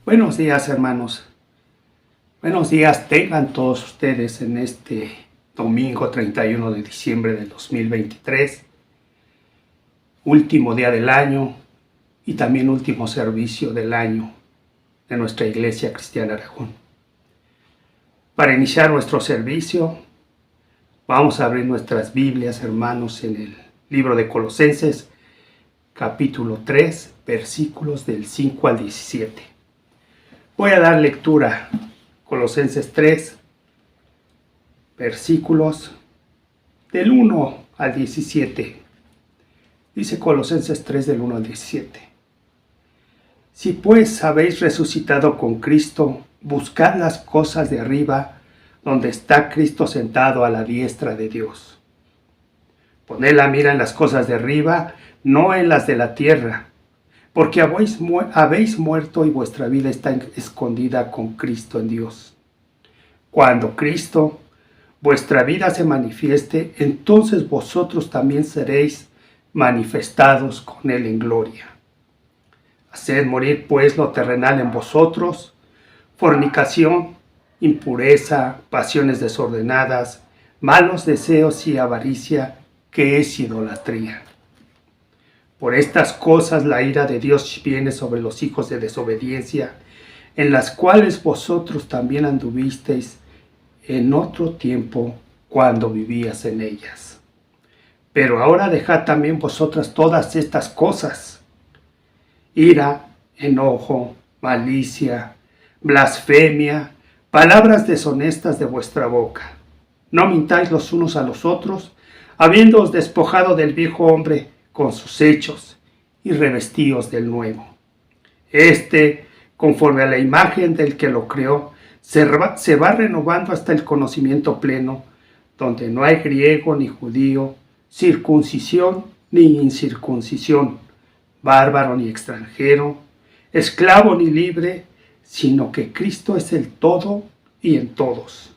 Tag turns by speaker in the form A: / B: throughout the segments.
A: Buenos días, hermanos. Buenos días tengan todos ustedes en este domingo 31 de diciembre del 2023, último día del año y también último servicio del año de nuestra Iglesia Cristiana Aragón. Para iniciar nuestro servicio, vamos a abrir nuestras Biblias, hermanos, en el libro de Colosenses, capítulo 3, versículos del 5 al 17. Voy a dar lectura a Colosenses 3, versículos del 1 al 17. Dice Colosenses 3 del 1 al 17. Si pues habéis resucitado con Cristo, buscad las cosas de arriba, donde está Cristo sentado a la diestra de Dios. Poned la mira en las cosas de arriba, no en las de la tierra, porque habéis muerto y vuestra vida está escondida con Cristo en Dios. Cuando Cristo, vuestra vida se manifieste, entonces vosotros también seréis manifestados con Él en gloria. Haced morir pues lo terrenal en vosotros, fornicación, impureza, pasiones desordenadas, malos deseos y avaricia, que es idolatría. Por estas cosas la ira de Dios viene sobre los hijos de desobediencia, en las cuales vosotros también anduvisteis en otro tiempo cuando vivías en ellas. Pero ahora dejad también vosotras todas estas cosas: ira, enojo, malicia, blasfemia, palabras deshonestas de vuestra boca. No mintáis los unos a los otros, habiéndoos despojado del viejo hombre con sus hechos, y revestíos del nuevo. Conforme a la imagen del que lo creó, se va renovando hasta el conocimiento pleno, donde no hay griego ni judío, circuncisión ni incircuncisión, bárbaro ni extranjero, esclavo ni libre, sino que Cristo es el todo y en todos.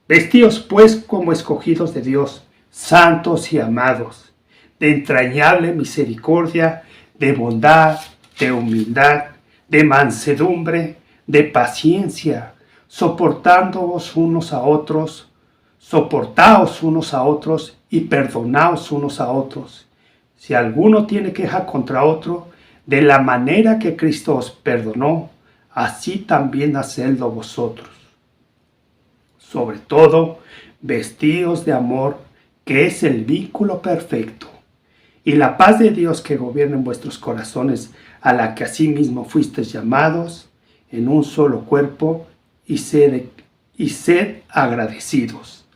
A: Vestíos pues como escogidos de Dios, santos y amados, de entrañable misericordia, de bondad, de humildad, de mansedumbre, de paciencia, soportaos unos a otros y perdonaos unos a otros. Si alguno tiene queja contra otro, de la manera que Cristo os perdonó, así también hacedlo vosotros. Sobre todo, vestíos de amor, que es el vínculo perfecto. Y la paz de Dios que gobierna en vuestros corazones, a la que asimismo fuisteis llamados en un solo cuerpo, y sed agradecidos.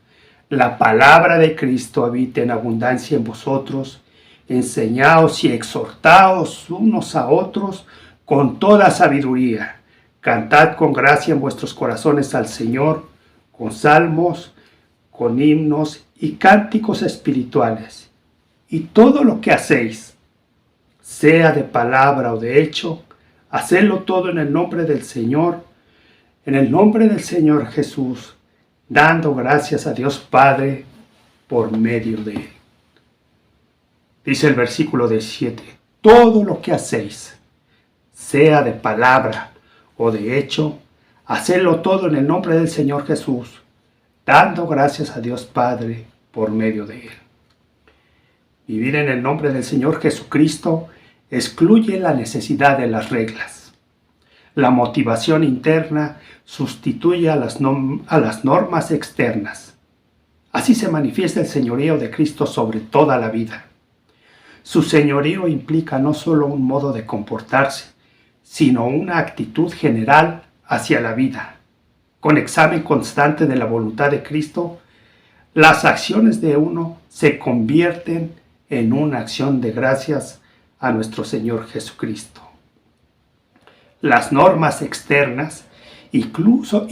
A: La palabra de Cristo habite en abundancia en vosotros, enseñaos y exhortaos unos a otros con toda sabiduría. Cantad con gracia en vuestros corazones al Señor, con salmos, con himnos y cánticos espirituales. Y todo lo que hacéis, sea de palabra o de hecho, hacedlo todo en el nombre del Señor Jesús, dando gracias a Dios Padre por medio de Él. Dice el versículo 17, todo lo que hacéis, sea de palabra o de hecho, hacedlo todo en el nombre del Señor Jesús, dando gracias a Dios Padre por medio de Él. Vivir en el nombre del Señor Jesucristo excluye la necesidad de las reglas. La motivación interna sustituye a las normas externas. Así se manifiesta el señorío de Cristo sobre toda la vida. Su señorío implica no solo un modo de comportarse, sino una actitud general hacia la vida. Con examen constante de la voluntad de Cristo, las acciones de uno se convierten en una acción de gracias a nuestro Señor Jesucristo. Las normas externas, incluso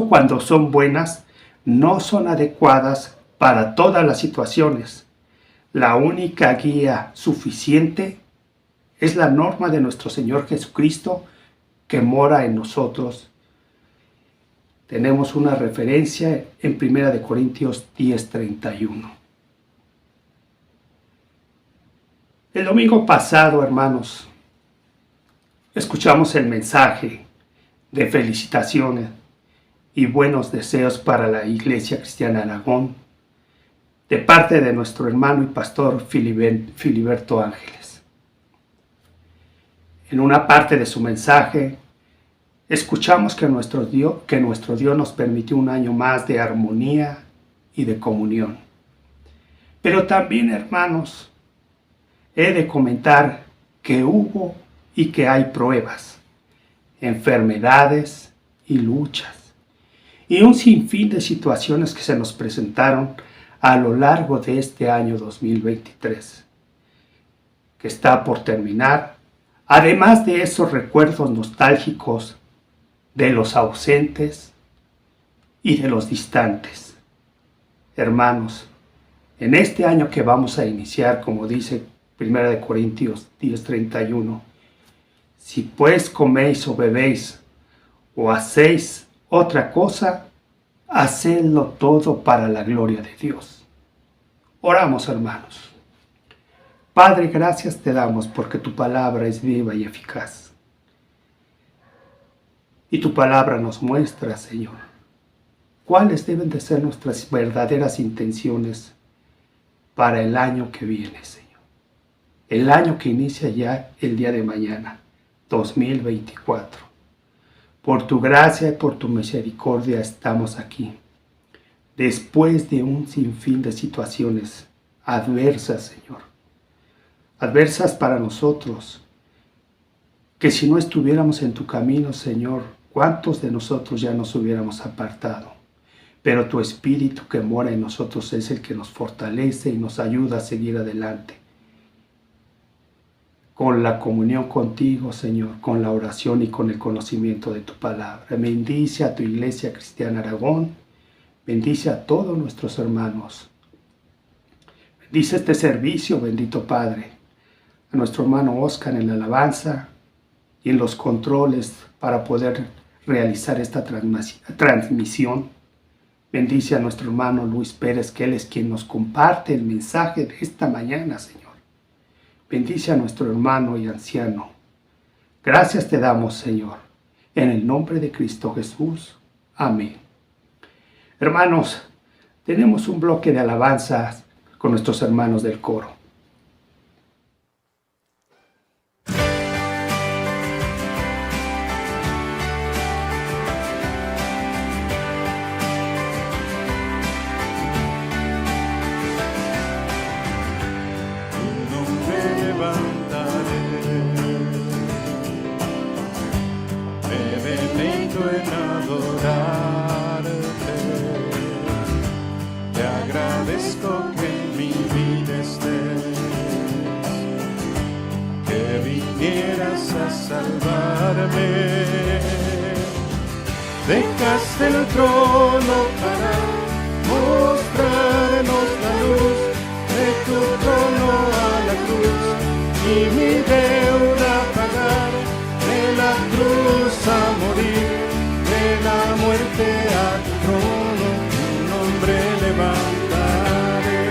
A: cuando son buenas, no son adecuadas para todas las situaciones. La única guía suficiente es la norma de nuestro Señor Jesucristo que mora en nosotros. Tenemos una referencia en 1 Corintios 10:31. El domingo pasado, hermanos, escuchamos el mensaje de felicitaciones y buenos deseos para la Iglesia Cristiana Aragón, de parte de nuestro hermano y pastor Filiberto Ángeles. En una parte de su mensaje, escuchamos que nuestro Dios nos permitió un año más de armonía y de comunión. Pero también, hermanos, he de comentar que hubo y que hay pruebas, enfermedades y luchas, y un sinfín de situaciones que se nos presentaron a lo largo de este año 2023, que está por terminar, además de esos recuerdos nostálgicos de los ausentes y de los distantes. Hermanos, en este año que vamos a iniciar, como dice 1 Corintios 10:31, si pues coméis o bebéis o hacéis otra cosa, hacedlo todo para la gloria de Dios. Oramos, hermanos. Padre, gracias te damos porque tu palabra es viva y eficaz. Y tu palabra nos muestra, Señor, cuáles deben de ser nuestras verdaderas intenciones para el año que viene, Señor. El año que inicia ya el día de mañana, 2024. Por tu gracia y por tu misericordia estamos aquí, después de un sinfín de situaciones adversas, Señor. Adversas para nosotros, que si no estuviéramos en tu camino, Señor, ¿cuántos de nosotros ya nos hubiéramos apartado? Pero tu Espíritu que mora en nosotros es el que nos fortalece y nos ayuda a seguir adelante. Con la comunión contigo, Señor, con la oración y con el conocimiento de tu palabra. Bendice a tu Iglesia Cristiana Aragón, bendice a todos nuestros hermanos. Bendice este servicio, bendito Padre, a nuestro hermano Oscar en la alabanza y en los controles para poder realizar esta transmisión. Bendice a nuestro hermano Luis Pérez, que él es quien nos comparte el mensaje de esta mañana, Señor. Bendice a nuestro hermano y anciano. Gracias te damos, Señor, en el nombre de Cristo Jesús. Amén. Hermanos, tenemos un bloque de alabanzas con nuestros hermanos del coro.
B: Dejaste el trono para mostrarnos la luz, de tu trono a la cruz, y mi deuda pagar, de la cruz a morir, de la muerte a tu trono, tu nombre levantaré.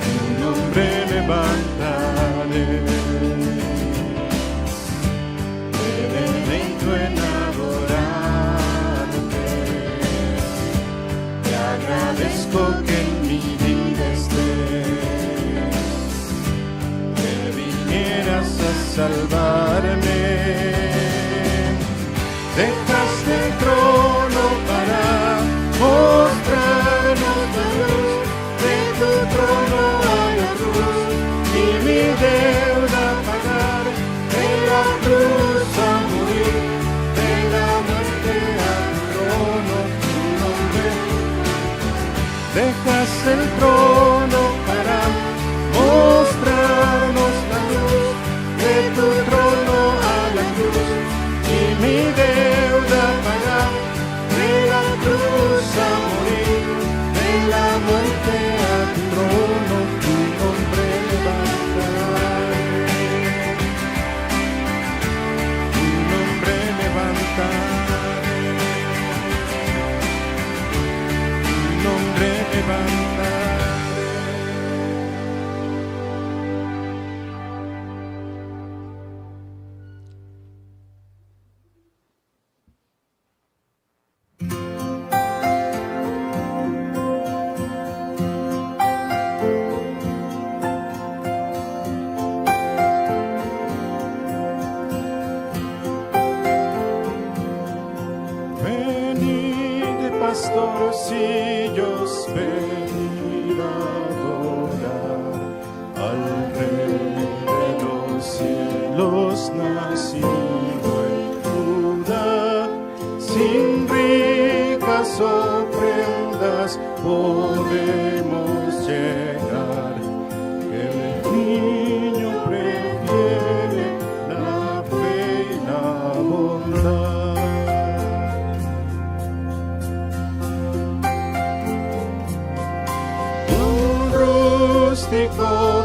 B: Tu nombre levantaré. En adorarte, te agradezco que en mi vida estés, que vinieras a salvarme. Dejaste el trono para mostrarnos la luz, de tu trono a la cruz, y mi deuda pagar, de la cruz a morir, de la muerte al trono, tu nombre. Dejaste el trono para mostrarnos la luz, de tu trono a la cruz, y mi deuda pagar, de la cruz a morir, de la muerte al trono, tu nombre levantaré.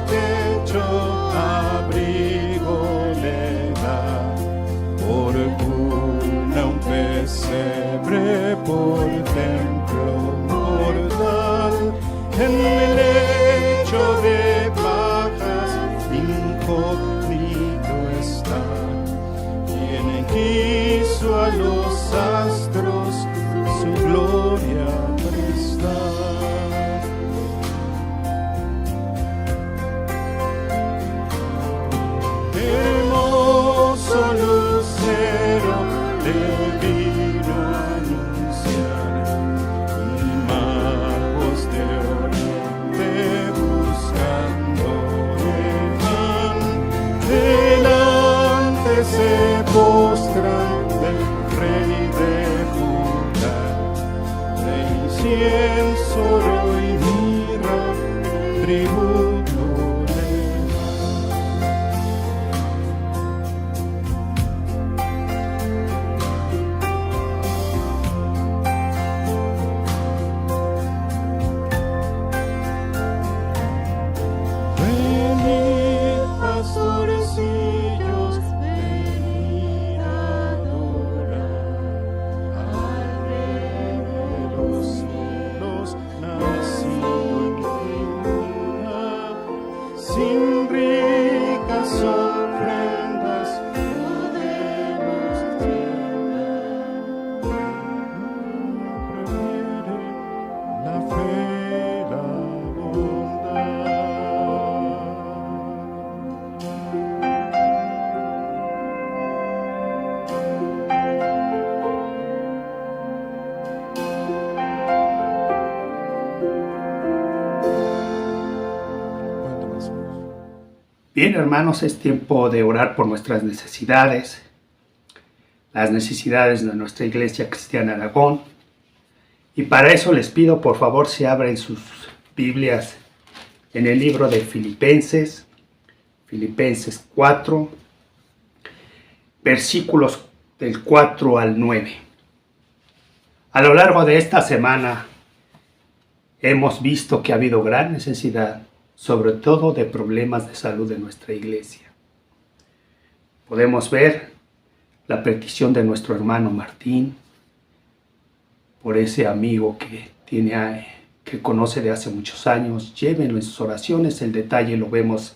B: techo, abrigo le da, por cuna un pesebre, por templo mortal, en el lecho de pajas incógnito está. Quien quiso a los astros su gloria prestar. Hermoso lucero le vino a anunciar, y magos de oriente buscándole van, delante se postran del rey de Judá, de incienso, oro y mirra, tributo le venid, pastorcillos, venid a adorar al Rey de los cielos, nacido en cuna. Sin ricas ofrendas podemos llenar. Prefiere la fe, la bondad.
A: Bien, hermanos, es tiempo de orar por nuestras necesidades, las necesidades de nuestra Iglesia Cristiana Aragón. Y para eso les pido, por favor, se abren sus Biblias en el libro de Filipenses 4, versículos del 4 al 9. A lo largo de esta semana hemos visto que ha habido gran necesidad, sobre todo de problemas de salud de nuestra iglesia. Podemos ver la petición de nuestro hermano Martín por ese amigo que conoce de hace muchos años. Llévenlo en sus oraciones. El detalle lo vemos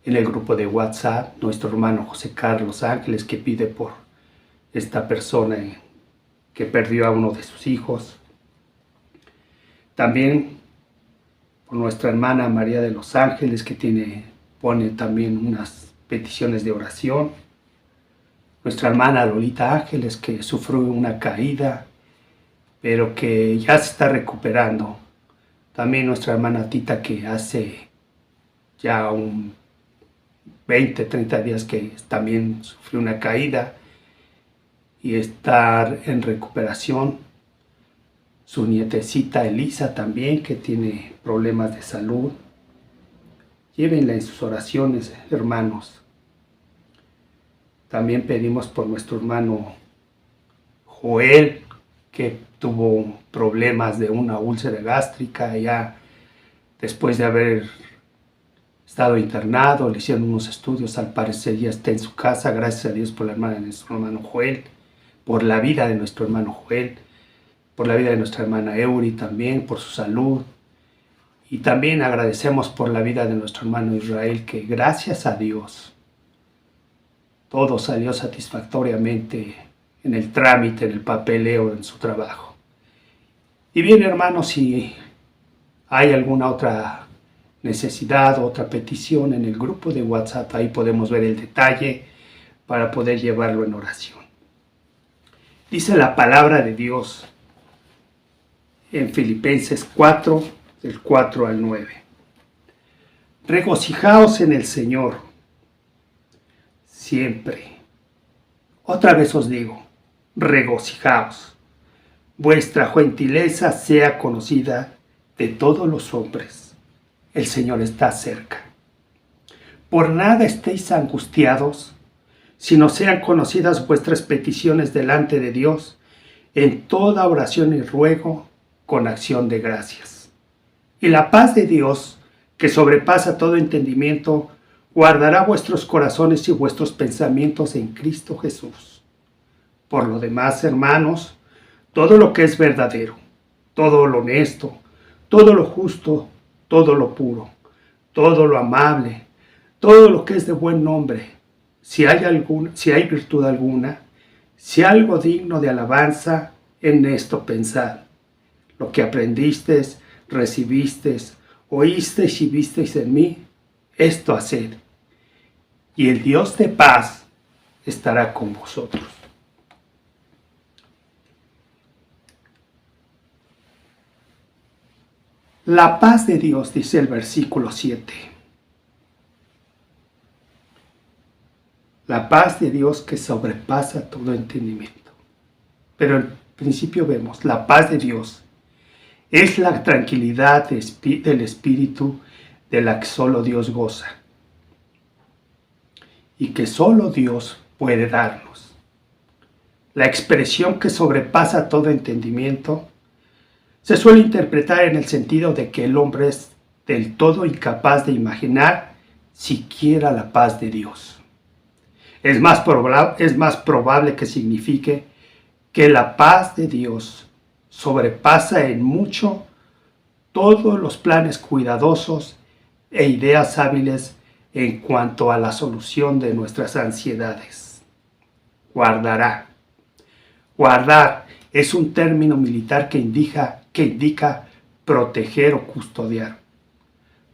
A: en el grupo de WhatsApp. Nuestro hermano José Carlos Ángeles, que pide por esta persona que perdió a uno de sus hijos. También por nuestra hermana María de los Ángeles, que pone también unas peticiones de oración. Nuestra hermana Lolita Ángeles, que sufrió una caída, pero que ya se está recuperando. También nuestra hermana Tita, que hace ya 30 días que también sufrió una caída y está en recuperación. Su nietecita Elisa también, que tiene problemas de salud. Llévenla en sus oraciones, hermanos. También pedimos por nuestro hermano Joel, que tuvo problemas de una úlcera gástrica. Ya después de haber estado internado, le hicieron unos estudios, al parecer ya está en su casa. Gracias a Dios por la hermana de nuestro hermano Joel, por la vida de nuestro hermano Joel, por la vida de nuestra hermana Eury también, por su salud. Y también agradecemos por la vida de nuestro hermano Israel, que gracias a Dios todo salió satisfactoriamente en el trámite, en el papeleo, en su trabajo. Y bien, hermanos, si hay alguna otra necesidad, otra petición en el grupo de WhatsApp, ahí podemos ver el detalle para poder llevarlo en oración. Dice la palabra de Dios en Filipenses 4, del 4 al 9. Regocijaos en el Señor siempre. Otra vez os digo, regocijaos. Vuestra gentileza sea conocida de todos los hombres. El Señor está cerca. Por nada estéis angustiados, sino sean conocidas vuestras peticiones delante de Dios en toda oración y ruego con acción de gracias. Y la paz de Dios, que sobrepasa todo entendimiento, guardará vuestros corazones y vuestros pensamientos en Cristo Jesús. Por lo demás, hermanos, todo lo que es verdadero, todo lo honesto, todo lo justo, todo lo puro, todo lo amable, todo lo que es de buen nombre, si hay virtud alguna, si algo digno de alabanza, en esto pensad. Lo que aprendisteis, recibisteis, oísteis y visteis en mí, esto haced, y el Dios de paz estará con vosotros. La paz de Dios, dice el versículo 7. La paz de Dios que sobrepasa todo entendimiento. Pero al principio vemos, la paz de Dios es la tranquilidad del espíritu de la que solo Dios goza y que solo Dios puede darnos. La expresión que sobrepasa todo entendimiento se suele interpretar en el sentido de que el hombre es del todo incapaz de imaginar siquiera la paz de Dios. Es más probable que signifique que la paz de Dios sobrepasa en mucho todos los planes cuidadosos e ideas hábiles en cuanto a la solución de nuestras ansiedades. Guardará. Guardar es un término militar que indica proteger o custodiar.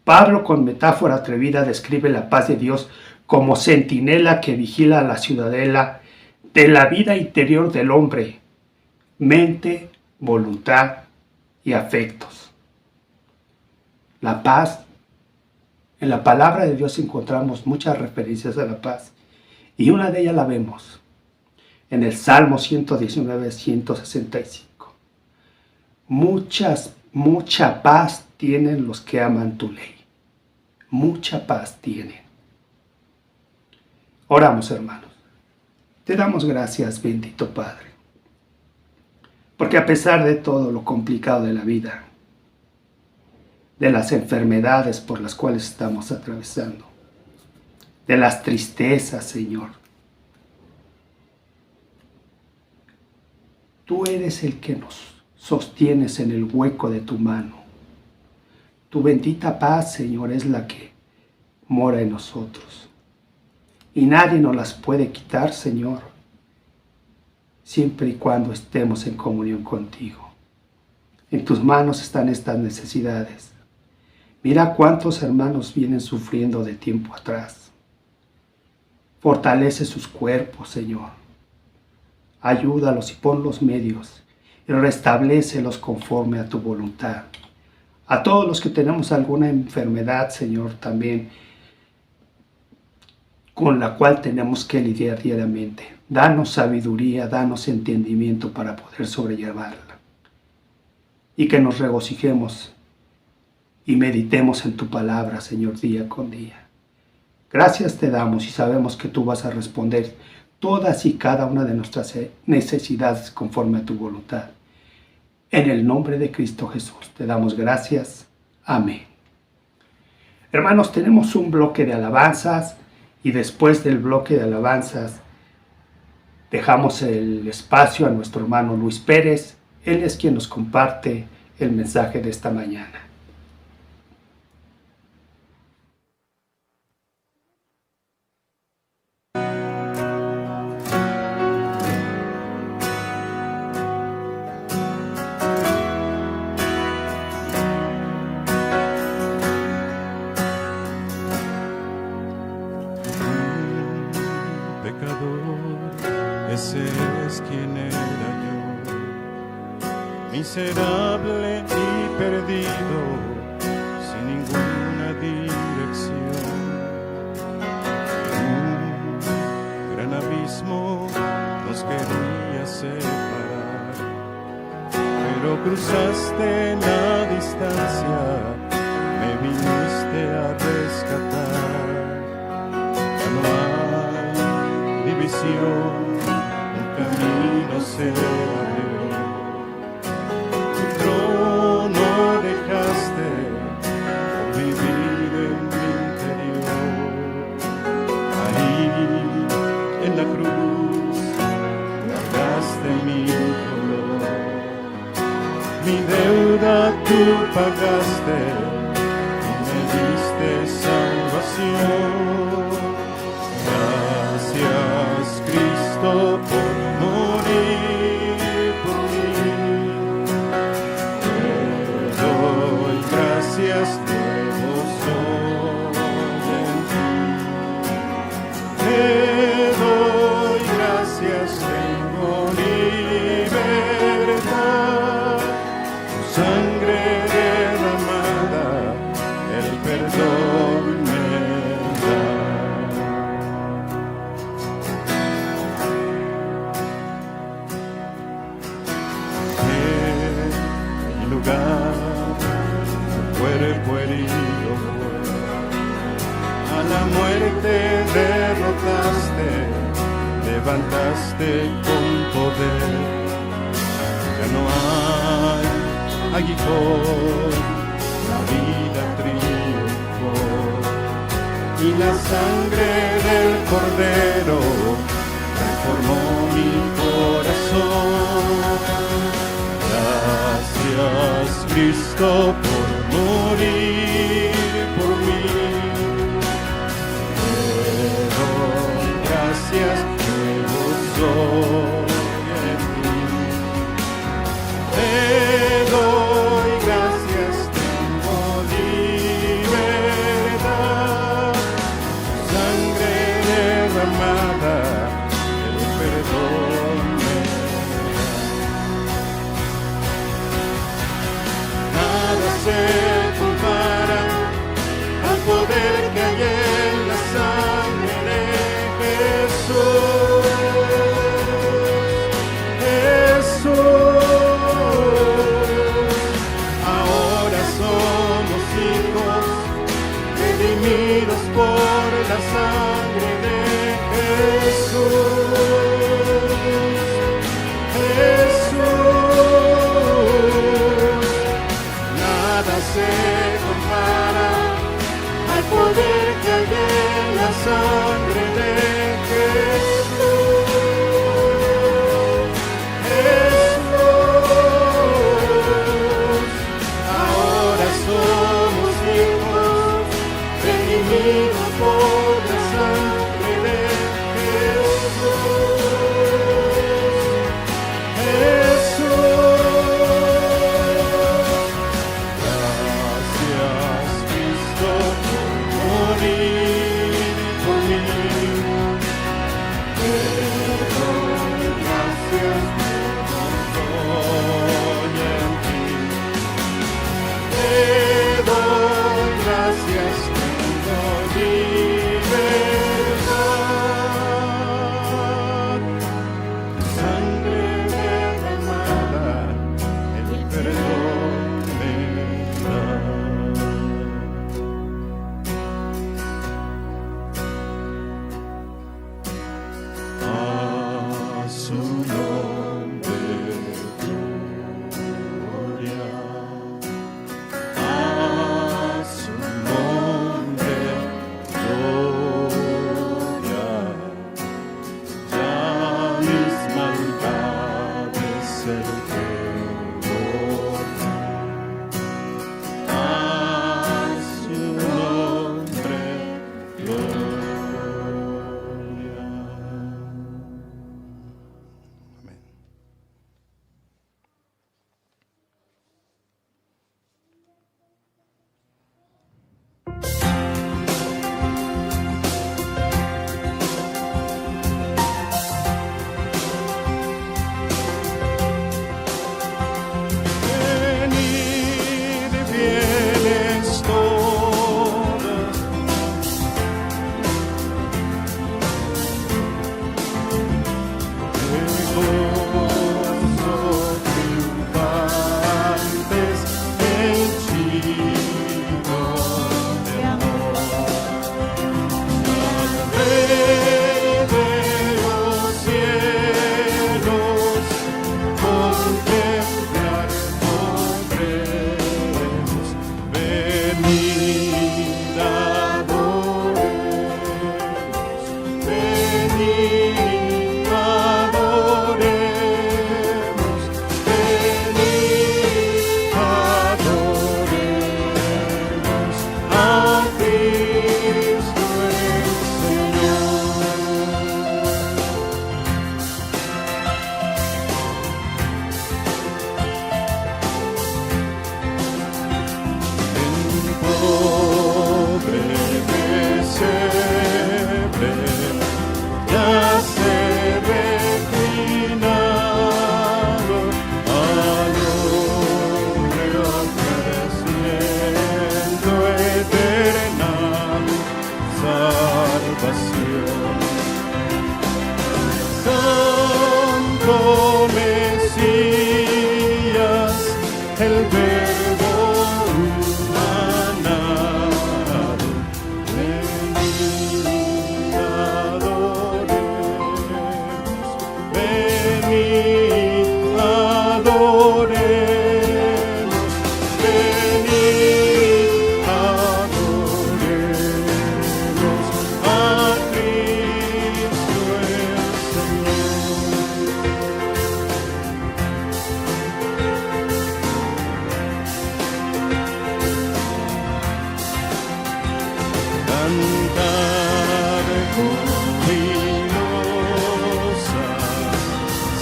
A: Pablo, con metáfora atrevida, describe la paz de Dios como centinela que vigila la ciudadela de la vida interior del hombre, mente, voluntad y afectos. La paz. En la palabra de Dios encontramos muchas referencias a la paz y una de ellas la vemos en el Salmo 119, 165. Mucha paz tienen los que aman tu ley. Mucha paz tienen. Oramos, hermanos. Te damos gracias, bendito Padre, porque a pesar de todo lo complicado de la vida, de las enfermedades por las cuales estamos atravesando, de las tristezas, Señor, tú eres el que nos sostienes en el hueco de tu mano. Tu bendita paz, Señor, es la que mora en nosotros. Y nadie nos las puede quitar, Señor, siempre y cuando estemos en comunión contigo. En tus manos están estas necesidades. Mira cuántos hermanos vienen sufriendo de tiempo atrás. Fortalece sus cuerpos, Señor. Ayúdalos y pon los medios y restablécelos conforme a tu voluntad. A todos los que tenemos alguna enfermedad, Señor, también con la cual tenemos que lidiar diariamente. Danos sabiduría, danos entendimiento para poder sobrellevarla. Y que nos regocijemos y meditemos en tu palabra, Señor, día con día. Gracias te damos y sabemos que tú vas a responder todas y cada una de nuestras necesidades conforme a tu voluntad. En el nombre de Cristo Jesús te damos gracias. Amén. Hermanos, tenemos un bloque de alabanzas y después del bloque de alabanzas dejamos el espacio a nuestro hermano Luis Pérez. Él es quien nos comparte el mensaje de esta mañana.
B: Ese es quien era yo, miserable y perdido, sin ninguna dirección. Un gran abismo nos quería separar, pero cruzaste la distancia, me viniste a rescatar. Ya no hay división, camino se abrió, tu trono dejaste por vivir pagaste y me diste salvación. Gracias, Cristo, por morir por mí. Te doy gracias, nuevo soy en ti. Te doy gracias, tengo libertad. Tu sangre derramada, el perdón me da. En mi lugar, tu cuerpo herido, a la muerte derrotaste, levantaste con poder. Ya no hay aguijón, la vida triunfó, y la sangre del Cordero transformó mi corazón. Gracias, Cristo, por morir por mí. Te doy gracias, nuevo soy en ti. Te doy gracias, tengo libertad. Tu sangre derramada, el perdón me da. Nada se compara al poder que hay en la sangre de Jesús. Ahora somos hijos redimidos por la sangre de Jesús. Nada se compara al poder que hay en la sangre de Jesús. Ahora somos hijos redimidos por la sangre de Gracias, Cristo, por morir por mí. Te doy gracias, estoy en ti. Te doy gracias, tengo libertad. salvación. Santo Mesías, el Verbo humanado, venid adoremos, venid adoremos, venid adoremos a Cristo el cantar jubilosas,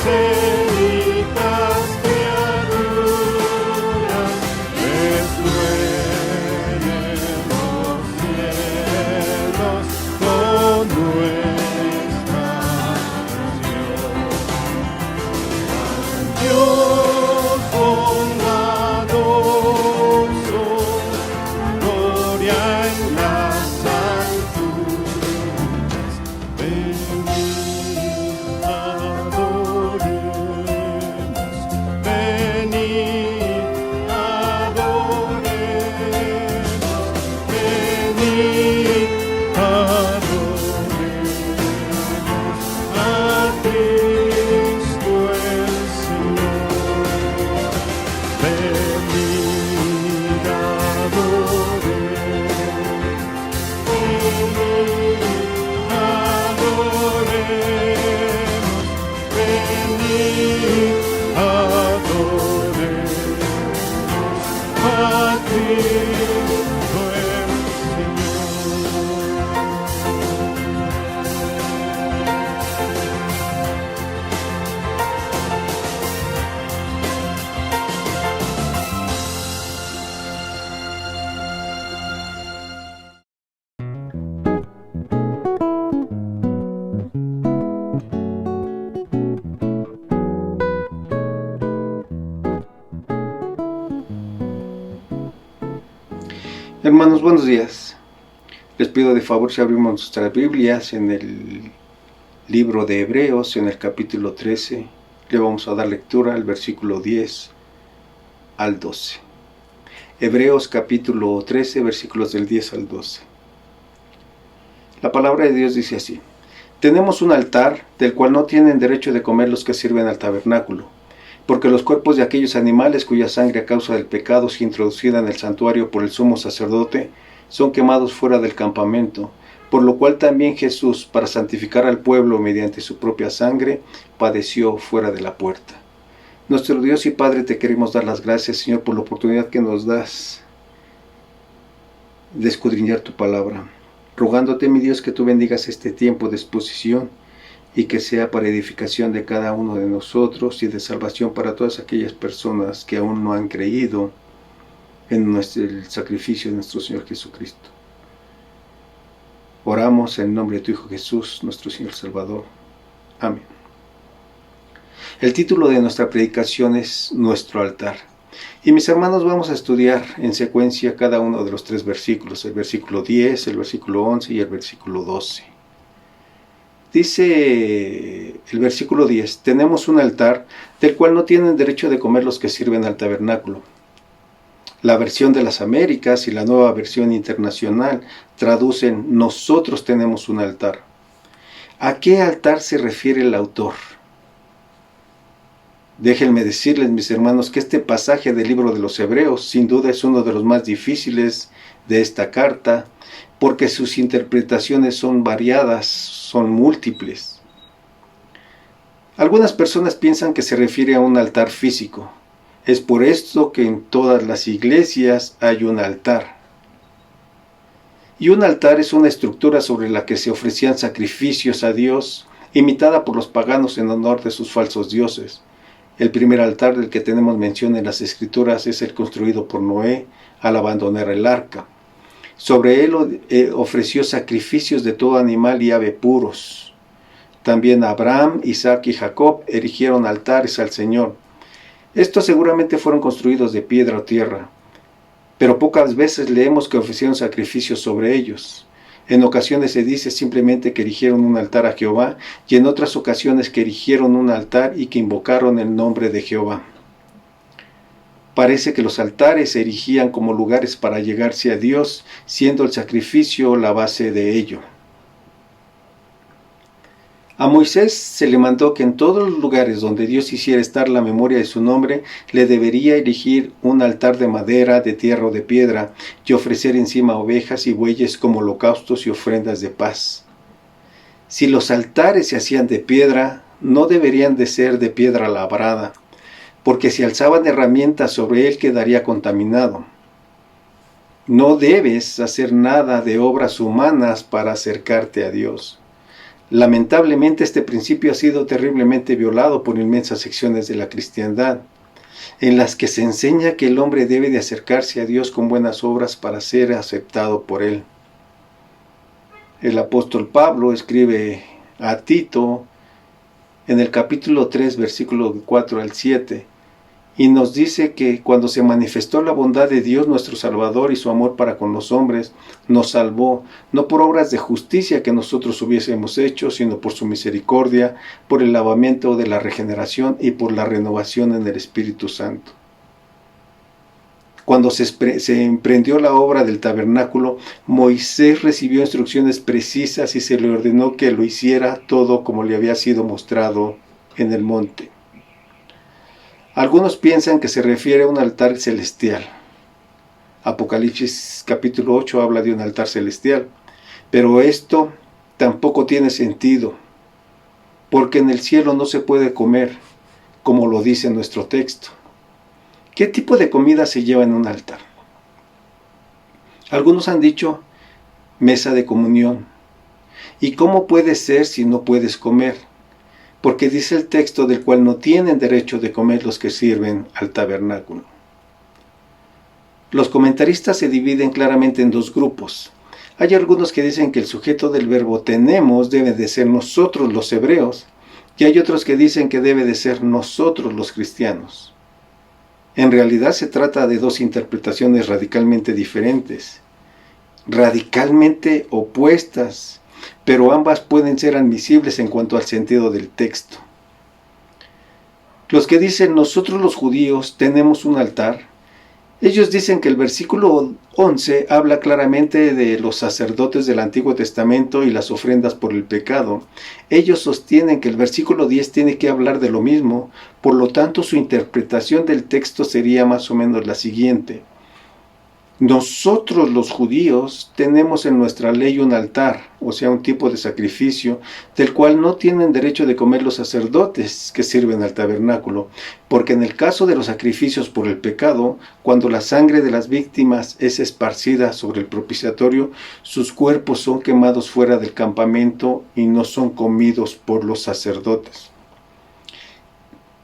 B: celitas criaturas, resuenen los cielos con nuestra canción. Dios bondadoso, gloria en las alturas, venid adoremos, venid adoremos, venid adoremos a Cristo el Señor, venid adoremos, venid adoremos a Cristo el
C: Hermanos, buenos días. Les pido de favor si abrimos nuestras Biblias en el libro de Hebreos, en el capítulo 13. Le vamos a dar lectura al versículo 10 al 12. Hebreos capítulo 13, versículos del 10 al 12. La palabra de Dios dice así: Tenemos un altar del cual no tienen derecho de comer los que sirven al tabernáculo, porque los cuerpos de aquellos animales cuya sangre a causa del pecado es introducida en el santuario por el sumo sacerdote, son quemados fuera del campamento, por lo cual también Jesús, para santificar al pueblo mediante su propia sangre, padeció fuera de la puerta. Nuestro Dios y Padre, te queremos dar las gracias, Señor, por la oportunidad que nos das de escudriñar tu palabra, rogándote, mi Dios, que tú bendigas este tiempo de exposición y que sea para edificación de cada uno de nosotros y de salvación para todas aquellas personas que aún no han creído en el sacrificio de nuestro Señor Jesucristo. Oramos en nombre de tu Hijo Jesús, nuestro Señor Salvador. Amén. El título de nuestra predicación es Nuestro altar. Y mis hermanos, vamos a estudiar en secuencia cada uno de los tres versículos, el versículo 10, el versículo 11 y el versículo 12. Dice el versículo 10, tenemos un altar del cual no tienen derecho de comer los que sirven al tabernáculo. La versión de las Américas y la nueva versión internacional traducen, nosotros tenemos un altar. ¿A qué altar se refiere el autor? Déjenme decirles, mis hermanos, que este pasaje del libro de los Hebreos sin duda es uno de los más difíciles de esta carta, porque sus interpretaciones son variadas, son múltiples. Algunas personas piensan que se refiere a un altar físico. Es por esto que en todas las iglesias hay un altar. Y un altar es una estructura sobre la que se ofrecían sacrificios a Dios, imitada por los paganos en honor de sus falsos dioses. El primer altar del que tenemos mención en las Escrituras es el construido por Noé al abandonar el arca. Sobre él ofreció sacrificios de todo animal y ave puros. También Abraham, Isaac y Jacob erigieron altares al Señor. Estos seguramente fueron construidos de piedra o tierra, pero pocas veces leemos que ofrecieron sacrificios sobre ellos. En ocasiones se dice simplemente que erigieron un altar a Jehová, y en otras ocasiones que erigieron un altar y que invocaron el nombre de Jehová. Parece que los altares se erigían como lugares para llegarse a Dios, siendo el sacrificio la base de ello. A Moisés se le mandó que en todos los lugares donde Dios hiciera estar la memoria de su nombre, le debería erigir un altar de madera, de tierra o de piedra, y ofrecer encima ovejas y bueyes como holocaustos y ofrendas de paz. Si los altares se hacían de piedra, no deberían de ser de piedra labrada, porque si alzaban herramientas sobre él quedaría contaminado. No debes hacer nada de obras humanas para acercarte a Dios. Lamentablemente este principio ha sido terriblemente violado por inmensas secciones de la cristiandad, en las que se enseña que el hombre debe de acercarse a Dios con buenas obras para ser aceptado por Él. El apóstol Pablo escribe a Tito en el capítulo 3, versículo 4 al 7, y nos dice que cuando se manifestó la bondad de Dios nuestro Salvador y su amor para con los hombres, nos salvó, no por obras de justicia que nosotros hubiésemos hecho, sino por su misericordia, por el lavamiento de la regeneración y por la renovación en el Espíritu Santo. Cuando se emprendió la obra del tabernáculo, Moisés recibió instrucciones precisas y se le ordenó que lo hiciera todo como le había sido mostrado en el monte. Algunos piensan que se refiere a un altar celestial. Apocalipsis capítulo 8 habla de un altar celestial, pero esto tampoco tiene sentido, porque en el cielo no se puede comer, como lo dice nuestro texto. ¿Qué tipo de comida se lleva en un altar? Algunos han dicho mesa de comunión. ¿Y cómo puede ser si no puedes comer? Porque dice el texto del cual no tienen derecho de comer los que sirven al tabernáculo. Los comentaristas se dividen claramente en dos grupos. Hay algunos que dicen que el sujeto del verbo tenemos debe de ser nosotros los hebreos, y hay otros que dicen que debe de ser nosotros los cristianos. En realidad se trata de dos interpretaciones radicalmente diferentes, radicalmente opuestas, pero ambas pueden ser admisibles en cuanto al sentido del texto. Los que dicen nosotros los judíos tenemos un altar, ellos dicen que el versículo 11 habla claramente de los sacerdotes del Antiguo Testamento y las ofrendas por el pecado. Ellos sostienen que el versículo 10 tiene que hablar de lo mismo, por lo tanto su interpretación del texto sería más o menos la siguiente. Nosotros los judíos tenemos en nuestra ley un altar, o sea, un tipo de sacrificio, del cual no tienen derecho de comer los sacerdotes que sirven al tabernáculo, porque en el caso de los sacrificios por el pecado, cuando la sangre de las víctimas es esparcida sobre el propiciatorio, sus cuerpos son quemados fuera del campamento y no son comidos por los sacerdotes.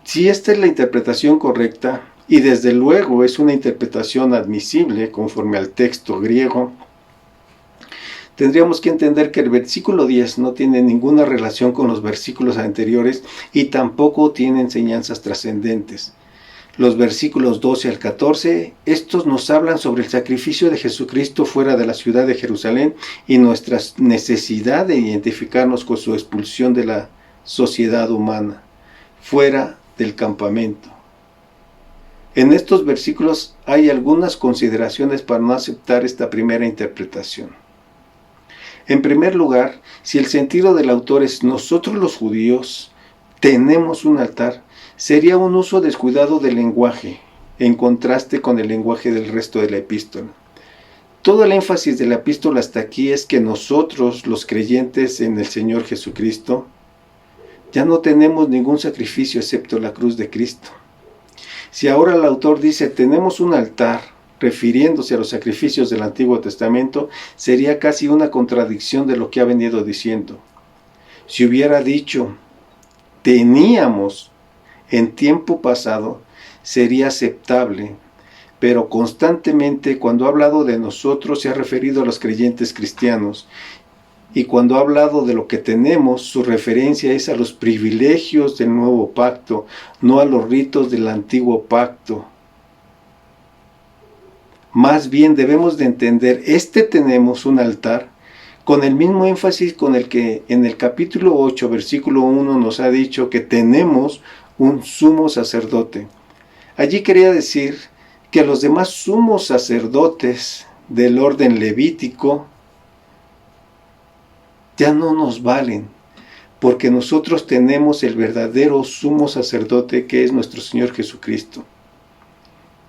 C: Si esta es la interpretación correcta, y desde luego es una interpretación admisible conforme al texto griego, tendríamos que entender que el versículo 10 no tiene ninguna relación con los versículos anteriores y tampoco tiene enseñanzas trascendentes. Los versículos 12 al 14, estos nos hablan sobre el sacrificio de Jesucristo fuera de la ciudad de Jerusalén y nuestra necesidad de identificarnos con su expulsión de la sociedad humana, fuera del campamento. En estos versículos hay algunas consideraciones para no aceptar esta primera interpretación. En primer lugar, si el sentido del autor es nosotros los judíos tenemos un altar, sería un uso descuidado del lenguaje, en contraste con el lenguaje del resto de la epístola. Todo el énfasis de la epístola hasta aquí es que nosotros, los creyentes en el Señor Jesucristo, ya no tenemos ningún sacrificio excepto la cruz de Cristo. Si ahora el autor dice tenemos un altar, refiriéndose a los sacrificios del Antiguo Testamento, sería casi una contradicción de lo que ha venido diciendo. Si hubiera dicho teníamos en tiempo pasado, sería aceptable, pero constantemente cuando ha hablado de nosotros se ha referido a los creyentes cristianos, y cuando ha hablado de lo que tenemos, su referencia es a los privilegios del nuevo pacto, no a los ritos del antiguo pacto. Más bien debemos de entender, tenemos un altar, con el mismo énfasis con el que en el capítulo 8, versículo 1 nos ha dicho que tenemos un sumo sacerdote. Allí quería decir que los demás sumos sacerdotes del orden levítico ya no nos valen, porque nosotros tenemos el verdadero sumo sacerdote que es nuestro Señor Jesucristo.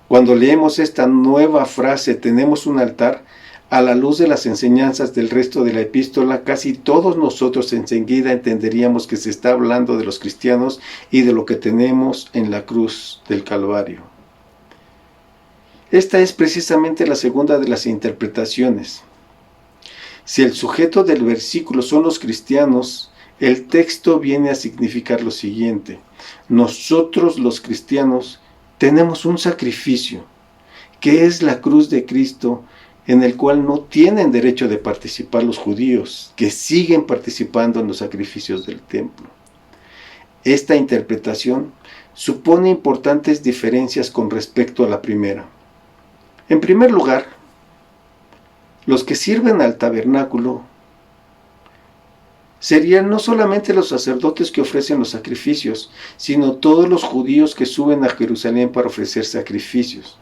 C: Cuando leemos esta nueva frase, tenemos un altar, a la luz de las enseñanzas del resto de la epístola, casi todos nosotros enseguida entenderíamos que se está hablando de los cristianos y de lo que tenemos en la cruz del Calvario. Esta es precisamente la segunda de las interpretaciones. Si el sujeto del versículo son los cristianos, el texto viene a significar lo siguiente: nosotros los cristianos tenemos un sacrificio, que es la cruz de Cristo, en el cual no tienen derecho de participar los judíos, que siguen participando en los sacrificios del templo. Esta interpretación supone importantes diferencias con respecto a la primera. En primer lugar, los que sirven al tabernáculo serían no solamente los sacerdotes que ofrecen los sacrificios, sino todos los judíos que suben a Jerusalén para ofrecer sacrificios.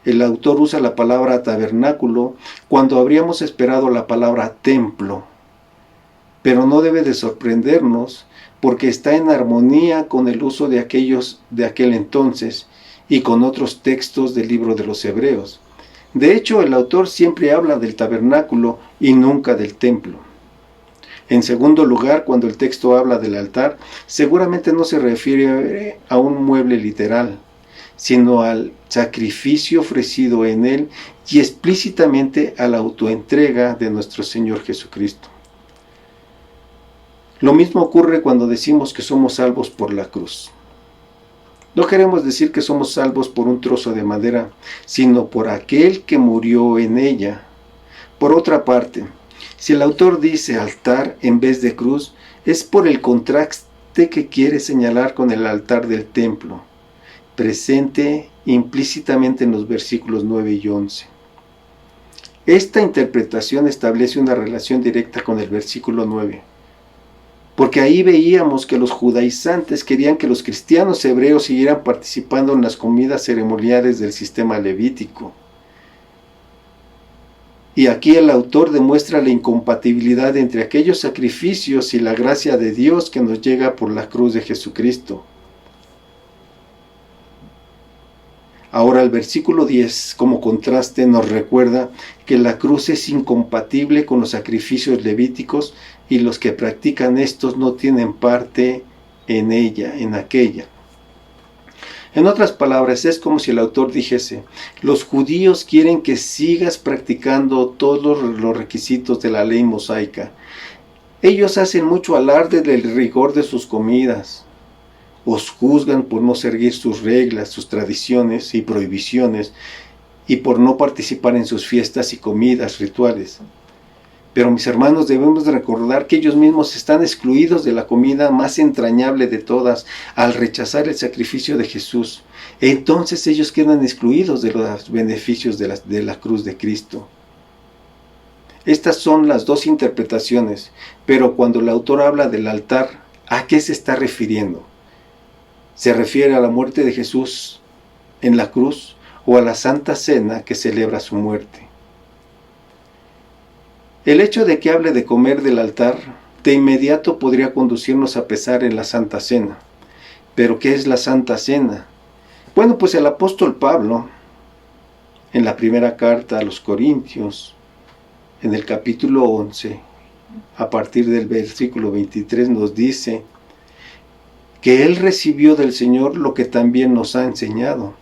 C: El autor usa la palabra tabernáculo cuando habríamos esperado la palabra templo, pero no debe de sorprendernos porque está en armonía con el uso de aquellos de aquel entonces y con otros textos del libro de los Hebreos. De hecho, el autor siempre habla del tabernáculo y nunca del templo. En segundo lugar, cuando el texto habla del altar, seguramente no se refiere a un mueble literal, sino al sacrificio ofrecido en él y explícitamente a la autoentrega de nuestro Señor Jesucristo. Lo mismo ocurre cuando decimos que somos salvos por la cruz. No queremos decir que somos salvos por un trozo de madera, sino por aquel que murió en ella. Por otra parte, si el autor dice altar en vez de cruz, es por el contraste que quiere señalar con el altar del templo, presente implícitamente en los versículos 9 y 11. Esta interpretación establece una relación directa con el versículo 9, porque ahí veíamos que los judaizantes querían que los cristianos hebreos siguieran participando en las comidas ceremoniales del sistema levítico. Y aquí el autor demuestra la incompatibilidad entre aquellos sacrificios y la gracia de Dios que nos llega por la cruz de Jesucristo. Ahora el versículo 10, como contraste, nos recuerda que la cruz es incompatible con los sacrificios levíticos y los que practican estos no tienen parte en ella, en aquella. En otras palabras, es como si el autor dijese: los judíos quieren que sigas practicando todos los requisitos de la ley mosaica. Ellos hacen mucho alarde del rigor de sus comidas. Os juzgan por no seguir sus reglas, sus tradiciones y prohibiciones, y por no participar en sus fiestas y comidas rituales. Pero mis hermanos, debemos de recordar que ellos mismos están excluidos de la comida más entrañable de todas al rechazar el sacrificio de Jesús. Entonces ellos quedan excluidos de los beneficios de la cruz de Cristo. Estas son las dos interpretaciones, pero cuando el autor habla del altar, ¿a qué se está refiriendo? ¿Se refiere a la muerte de Jesús en la cruz o a la Santa Cena que celebra su muerte? El hecho de que hable de comer del altar de inmediato podría conducirnos a pensar en la Santa Cena. ¿Pero qué es la Santa Cena? Bueno, pues el apóstol Pablo, en la primera carta a los Corintios, en el capítulo 11, a partir del versículo 23, nos dice que él recibió del Señor lo que también nos ha enseñado,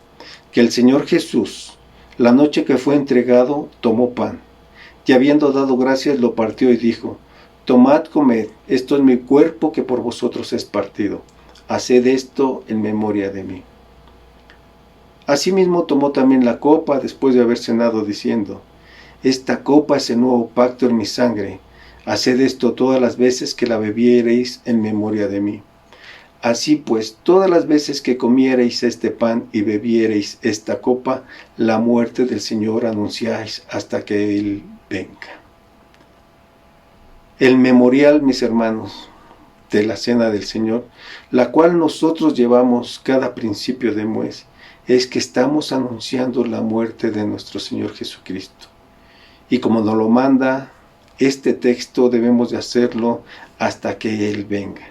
C: que el Señor Jesús, la noche que fue entregado, tomó pan, y habiendo dado gracias lo partió y dijo: tomad, comed, esto es mi cuerpo que por vosotros es partido, haced esto en memoria de mí. Asimismo tomó también la copa después de haber cenado, diciendo: esta copa es el nuevo pacto en mi sangre, haced esto todas las veces que la bebiereis en memoria de mí. Así pues, todas las veces que comiereis este pan y bebiereis esta copa, la muerte del Señor anunciáis hasta que Él venga. El memorial, mis hermanos, de la Cena del Señor, la cual nosotros llevamos cada principio de mes, es que estamos anunciando la muerte de nuestro Señor Jesucristo. Y como nos lo manda este texto, debemos de hacerlo hasta que Él venga.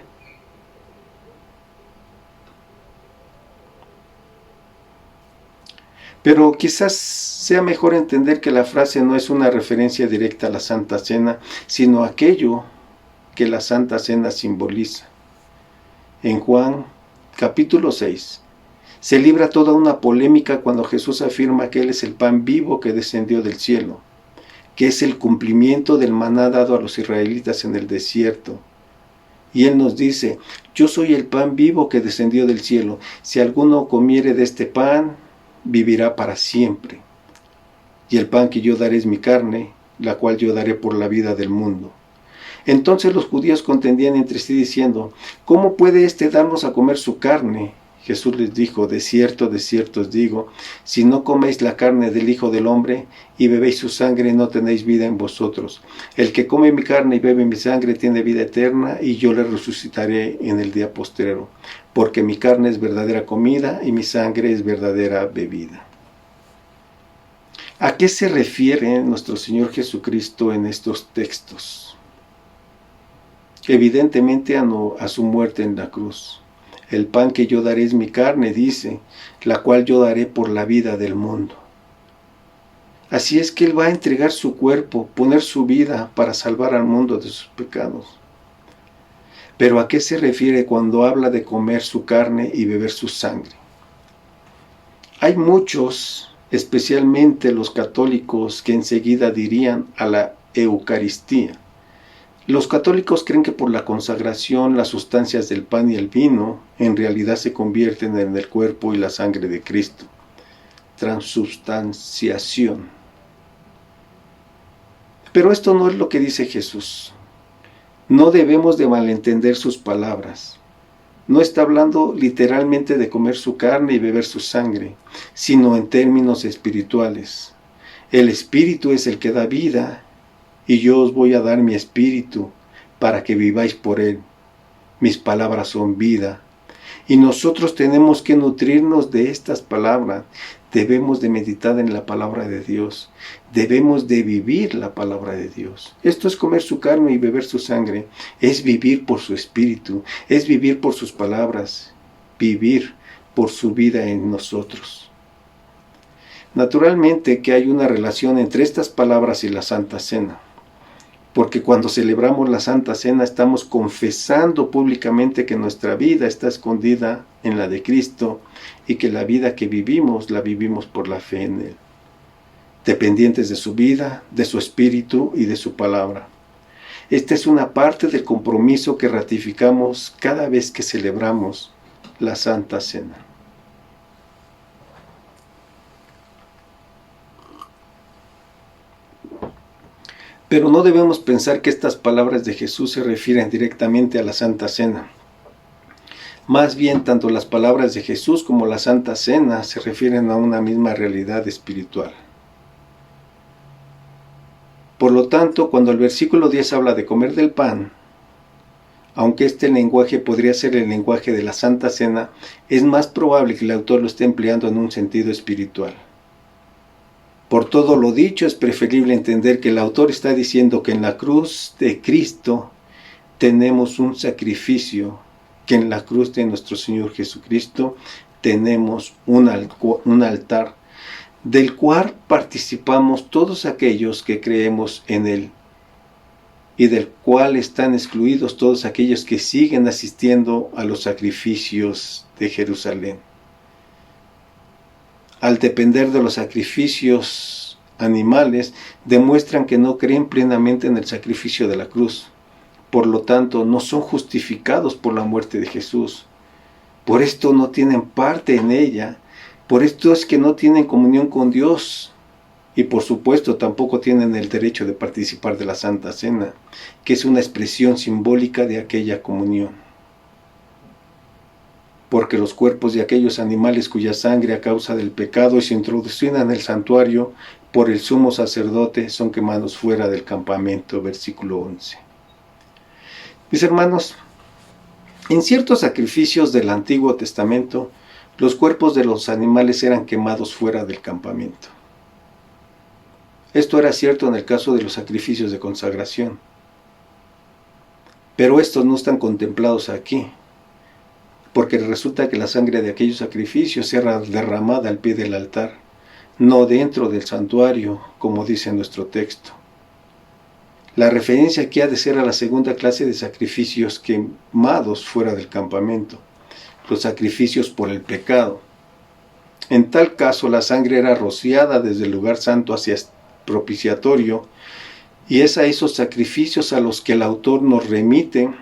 C: Pero quizás sea mejor entender que la frase no es una referencia directa a la Santa Cena, sino a aquello que la Santa Cena simboliza. En Juan capítulo 6 se libra toda una polémica cuando Jesús afirma que Él es el pan vivo que descendió del cielo, que es el cumplimiento del maná dado a los israelitas en el desierto. Y Él nos dice: yo soy el pan vivo que descendió del cielo, si alguno comiere de este pan, vivirá para siempre. Y el pan que yo daré es mi carne, la cual yo daré por la vida del mundo. Entonces los judíos contendían entre sí diciendo: ¿cómo puede éste darnos a comer su carne? Jesús les dijo: de cierto os digo, si no coméis la carne del Hijo del Hombre y bebéis su sangre, no tenéis vida en vosotros. El que come mi carne y bebe mi sangre tiene vida eterna, y yo le resucitaré en el día postrero, porque mi carne es verdadera comida y mi sangre es verdadera bebida. ¿A qué se refiere nuestro Señor Jesucristo en estos textos? Evidentemente a su muerte en la cruz. El pan que yo daré es mi carne, dice, la cual yo daré por la vida del mundo. Así es que Él va a entregar su cuerpo, poner su vida para salvar al mundo de sus pecados. Pero ¿a qué se refiere cuando habla de comer su carne y beber su sangre? Hay muchos, especialmente los católicos, que enseguida dirían a la Eucaristía. Los católicos creen que por la consagración las sustancias del pan y el vino en realidad se convierten en el cuerpo y la sangre de Cristo. Transubstanciación. Pero esto no es lo que dice Jesús. No debemos de malentender sus palabras. No está hablando literalmente de comer su carne y beber su sangre, sino en términos espirituales. El Espíritu es el que da vida, y yo os voy a dar mi espíritu para que viváis por él. Mis palabras son vida. Y nosotros tenemos que nutrirnos de estas palabras. Debemos de meditar en la palabra de Dios. Debemos de vivir la palabra de Dios. Esto es comer su carne y beber su sangre. Es vivir por su espíritu. Es vivir por sus palabras. Vivir por su vida en nosotros. Naturalmente que hay una relación entre estas palabras y la Santa Cena. Porque cuando celebramos la Santa Cena estamos confesando públicamente que nuestra vida está escondida en la de Cristo y que la vida que vivimos, la vivimos por la fe en Él, dependientes de su vida, de su espíritu y de su palabra. Esta es una parte del compromiso que ratificamos cada vez que celebramos la Santa Cena. Pero no debemos pensar que estas palabras de Jesús se refieren directamente a la Santa Cena. Más bien, tanto las palabras de Jesús como la Santa Cena se refieren a una misma realidad espiritual. Por lo tanto, cuando el versículo 10 habla de comer del pan, aunque este lenguaje podría ser el lenguaje de la Santa Cena, es más probable que el autor lo esté empleando en un sentido espiritual. Por todo lo dicho, es preferible entender que el autor está diciendo que en la cruz de Cristo tenemos un sacrificio, que en la cruz de nuestro Señor Jesucristo tenemos un altar, del cual participamos todos aquellos que creemos en Él, y del cual están excluidos todos aquellos que siguen asistiendo a los sacrificios de Jerusalén. Al depender de los sacrificios animales, demuestran que no creen plenamente en el sacrificio de la cruz. Por lo tanto, no son justificados por la muerte de Jesús. Por esto no tienen parte en ella. Por esto es que no tienen comunión con Dios. Y por supuesto tampoco tienen el derecho de participar de la Santa Cena, que es una expresión simbólica de aquella comunión. Porque los cuerpos de aquellos animales cuya sangre a causa del pecado se introducían en el santuario por el sumo sacerdote son quemados fuera del campamento. Versículo 11. Mis hermanos, en ciertos sacrificios del Antiguo Testamento, los cuerpos de los animales eran quemados fuera del campamento. Esto era cierto en el caso de los sacrificios de consagración. Pero estos no están contemplados aquí, porque resulta que la sangre de aquellos sacrificios era derramada al pie del altar, no dentro del santuario, como dice nuestro texto. La referencia aquí ha de ser a la segunda clase de sacrificios quemados fuera del campamento, los sacrificios por el pecado. En tal caso, la sangre era rociada desde el lugar santo hacia el propiciatorio, y es a esos sacrificios a los que el autor nos remite,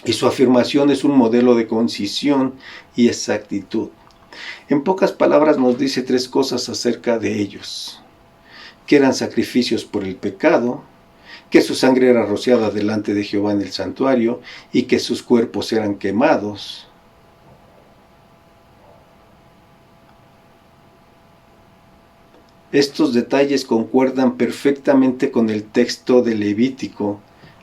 C: y su afirmación es un modelo de concisión y exactitud. En pocas palabras nos dice tres cosas acerca de ellos: que eran sacrificios por el pecado, que su sangre era rociada delante de Jehová en el santuario, y que sus cuerpos eran quemados. Estos detalles concuerdan perfectamente con el texto de Levítico.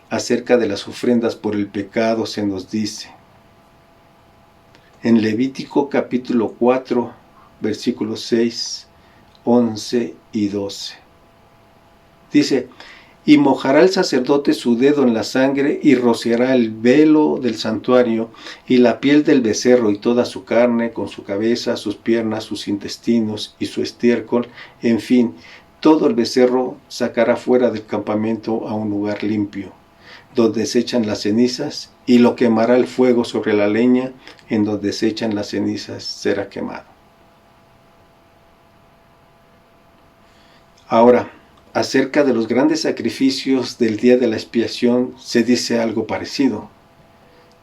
C: Acerca de las ofrendas por el pecado se nos dice, en Levítico capítulo 4, versículos 6, 11 y 12. Dice: y mojará el sacerdote su dedo en la sangre y rociará el velo del santuario y la piel del becerro y toda su carne, con su cabeza, sus piernas, sus intestinos y su estiércol, en fin, todo el becerro sacará fuera del campamento a un lugar limpio, donde se echan las cenizas, y lo quemará el fuego sobre la leña, en donde se echan las cenizas será quemado. Ahora, acerca de los grandes sacrificios del día de la expiación se dice algo parecido.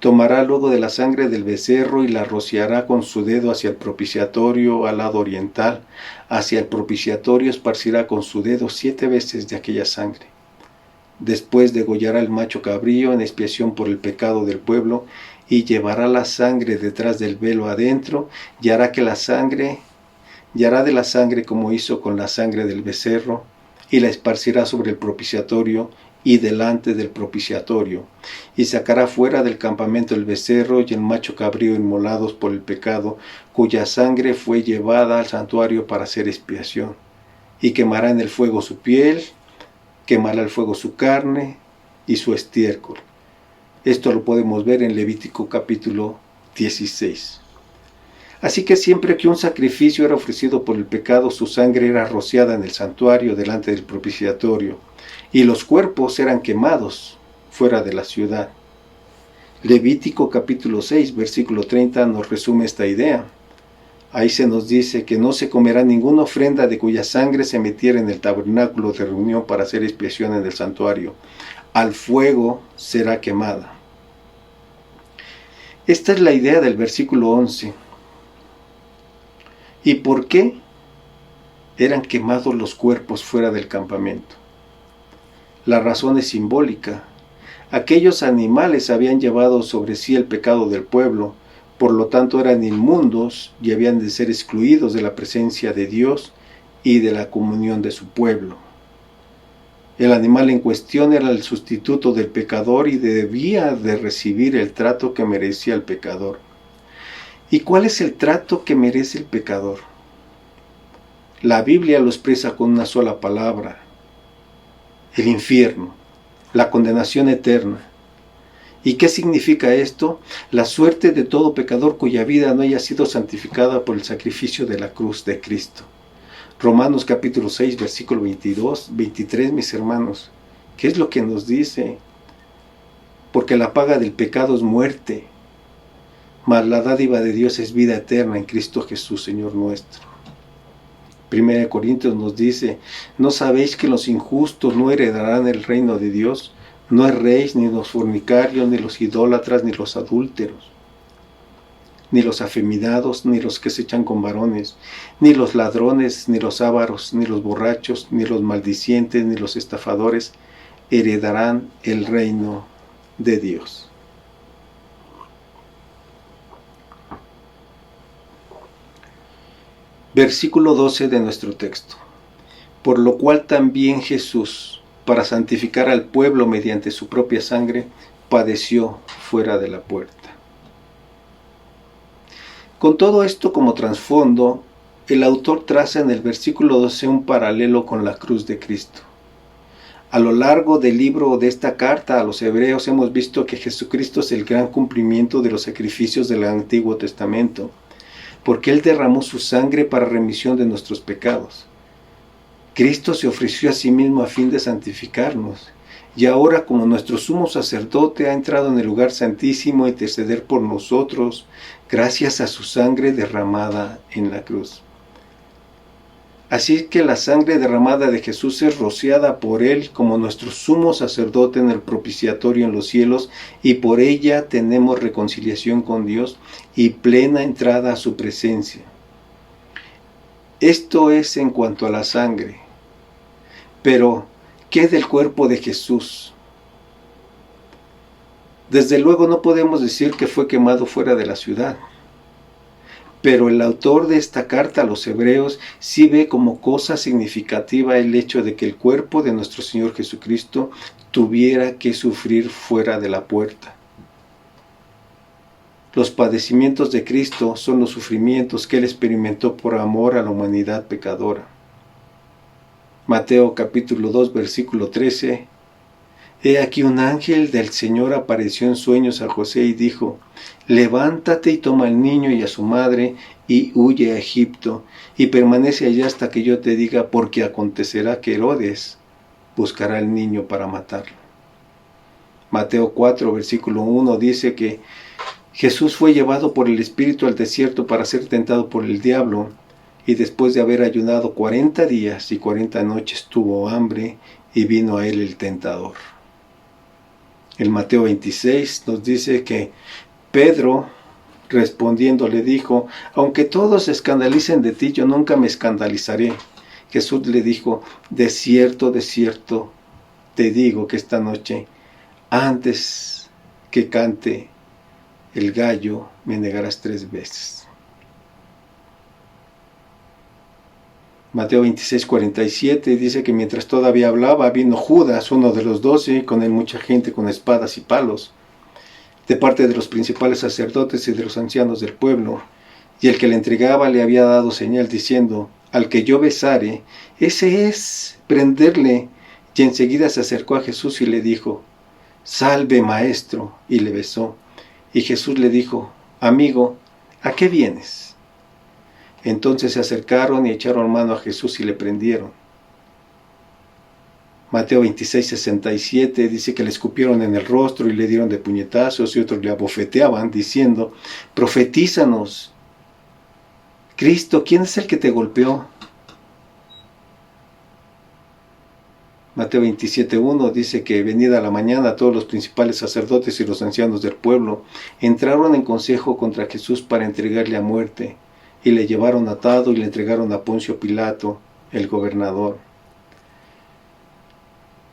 C: Tomará luego de la sangre del becerro y la rociará con su dedo hacia el propiciatorio al lado oriental. Hacia el propiciatorio esparcirá con su dedo 7 veces de aquella sangre. Después degollará el macho cabrío en expiación por el pecado del pueblo, y llevará la sangre detrás del velo adentro, y hará de la sangre como hizo con la sangre del becerro, y la esparcirá sobre el propiciatorio y delante del propiciatorio, y sacará fuera del campamento el becerro y el macho cabrío inmolados por el pecado, cuya sangre fue llevada al santuario para hacer expiación, y quemará en el fuego su piel, quemará el fuego su carne y su estiércol. Esto lo podemos ver en Levítico capítulo 16. Así que siempre que un sacrificio era ofrecido por el pecado, su sangre era rociada en el santuario delante del propiciatorio, y los cuerpos eran quemados fuera de la ciudad. Levítico capítulo 6, versículo 30 nos resume esta idea. Ahí se nos dice que no se comerá ninguna ofrenda de cuya sangre se metiera en el tabernáculo de reunión para hacer expiación en el santuario. Al fuego será quemada. Esta es la idea del versículo 11. ¿Y por qué eran quemados los cuerpos fuera del campamento? La razón es simbólica. Aquellos animales habían llevado sobre sí el pecado del pueblo, por lo tanto eran inmundos y habían de ser excluidos de la presencia de Dios y de la comunión de su pueblo. El animal en cuestión era el sustituto del pecador y debía de recibir el trato que merecía el pecador. ¿Y cuál es el trato que merece el pecador? La Biblia lo expresa con una sola palabra: el infierno, la condenación eterna. ¿Y qué significa esto? La suerte de todo pecador cuya vida no haya sido santificada por el sacrificio de la cruz de Cristo. Romanos capítulo 6, versículo 22, 23, mis hermanos. ¿Qué es lo que nos dice? Porque la paga del pecado es muerte, mas la dádiva de Dios es vida eterna en Cristo Jesús, Señor nuestro. 1 Corintios nos dice: ¿no sabéis que los injustos no heredarán el reino de Dios? No erréis, ni los fornicarios, ni los idólatras, ni los adúlteros, ni los afeminados, ni los que se echan con varones, ni los ladrones, ni los ávaros, ni los borrachos, ni los maldicientes, ni los estafadores heredarán el reino de Dios. Versículo 12 de nuestro texto. Por lo cual también Jesús, para santificar al pueblo mediante su propia sangre, padeció fuera de la puerta. Con todo esto como trasfondo, el autor traza en el versículo 12 un paralelo con la cruz de Cristo. A lo largo del libro de esta carta a los hebreos hemos visto que Jesucristo es el gran cumplimiento de los sacrificios del Antiguo Testamento, porque Él derramó su sangre para remisión de nuestros pecados. Cristo se ofreció a sí mismo a fin de santificarnos, y ahora como nuestro sumo sacerdote ha entrado en el lugar santísimo a interceder por nosotros, gracias a su sangre derramada en la cruz. Así que la sangre derramada de Jesús es rociada por Él como nuestro sumo sacerdote en el propiciatorio en los cielos, y por ella tenemos reconciliación con Dios y plena entrada a su presencia. Esto es en cuanto a la sangre. Pero, ¿qué del cuerpo de Jesús? Desde luego no podemos decir que fue quemado fuera de la ciudad. Pero el autor de esta carta a los hebreos sí ve como cosa significativa el hecho de que el cuerpo de nuestro Señor Jesucristo tuviera que sufrir fuera de la puerta. Los padecimientos de Cristo son los sufrimientos que Él experimentó por amor a la humanidad pecadora. Mateo capítulo 2 versículo 13. He aquí un ángel del Señor apareció en sueños a José y dijo: levántate y toma al niño y a su madre y huye a Egipto y permanece allá hasta que yo te diga, porque acontecerá que Herodes buscará al niño para matarlo. Mateo 4 versículo 1 dice que Jesús fue llevado por el Espíritu al desierto para ser tentado por el diablo, y después de haber ayunado 40 días y 40 noches tuvo hambre y vino a él el tentador. El Mateo 26 nos dice que Pedro, respondiendo, le dijo: aunque todos se escandalicen de ti, yo nunca me escandalizaré. Jesús le dijo: de cierto, te digo que esta noche, antes que cante el gallo, me negarás 3 veces. Mateo 26, 47 dice que mientras todavía hablaba, vino Judas, uno de los 12, y con él mucha gente con espadas y palos, de parte de los principales sacerdotes y de los ancianos del pueblo. Y el que le entregaba le había dado señal diciendo: al que yo besare, ese es, prenderle. Y enseguida se acercó a Jesús y le dijo: salve, maestro, y le besó. Y Jesús le dijo: amigo, ¿a qué vienes? Entonces se acercaron y echaron mano a Jesús y le prendieron. Mateo 26, 67 dice que le escupieron en el rostro y le dieron de puñetazos, y otros le abofeteaban diciendo: profetízanos. Cristo, ¿quién es el que te golpeó? Mateo 27, 1 dice que venida la mañana todos los principales sacerdotes y los ancianos del pueblo entraron en consejo contra Jesús para entregarle a muerte, y le llevaron atado y le entregaron a Poncio Pilato, el gobernador.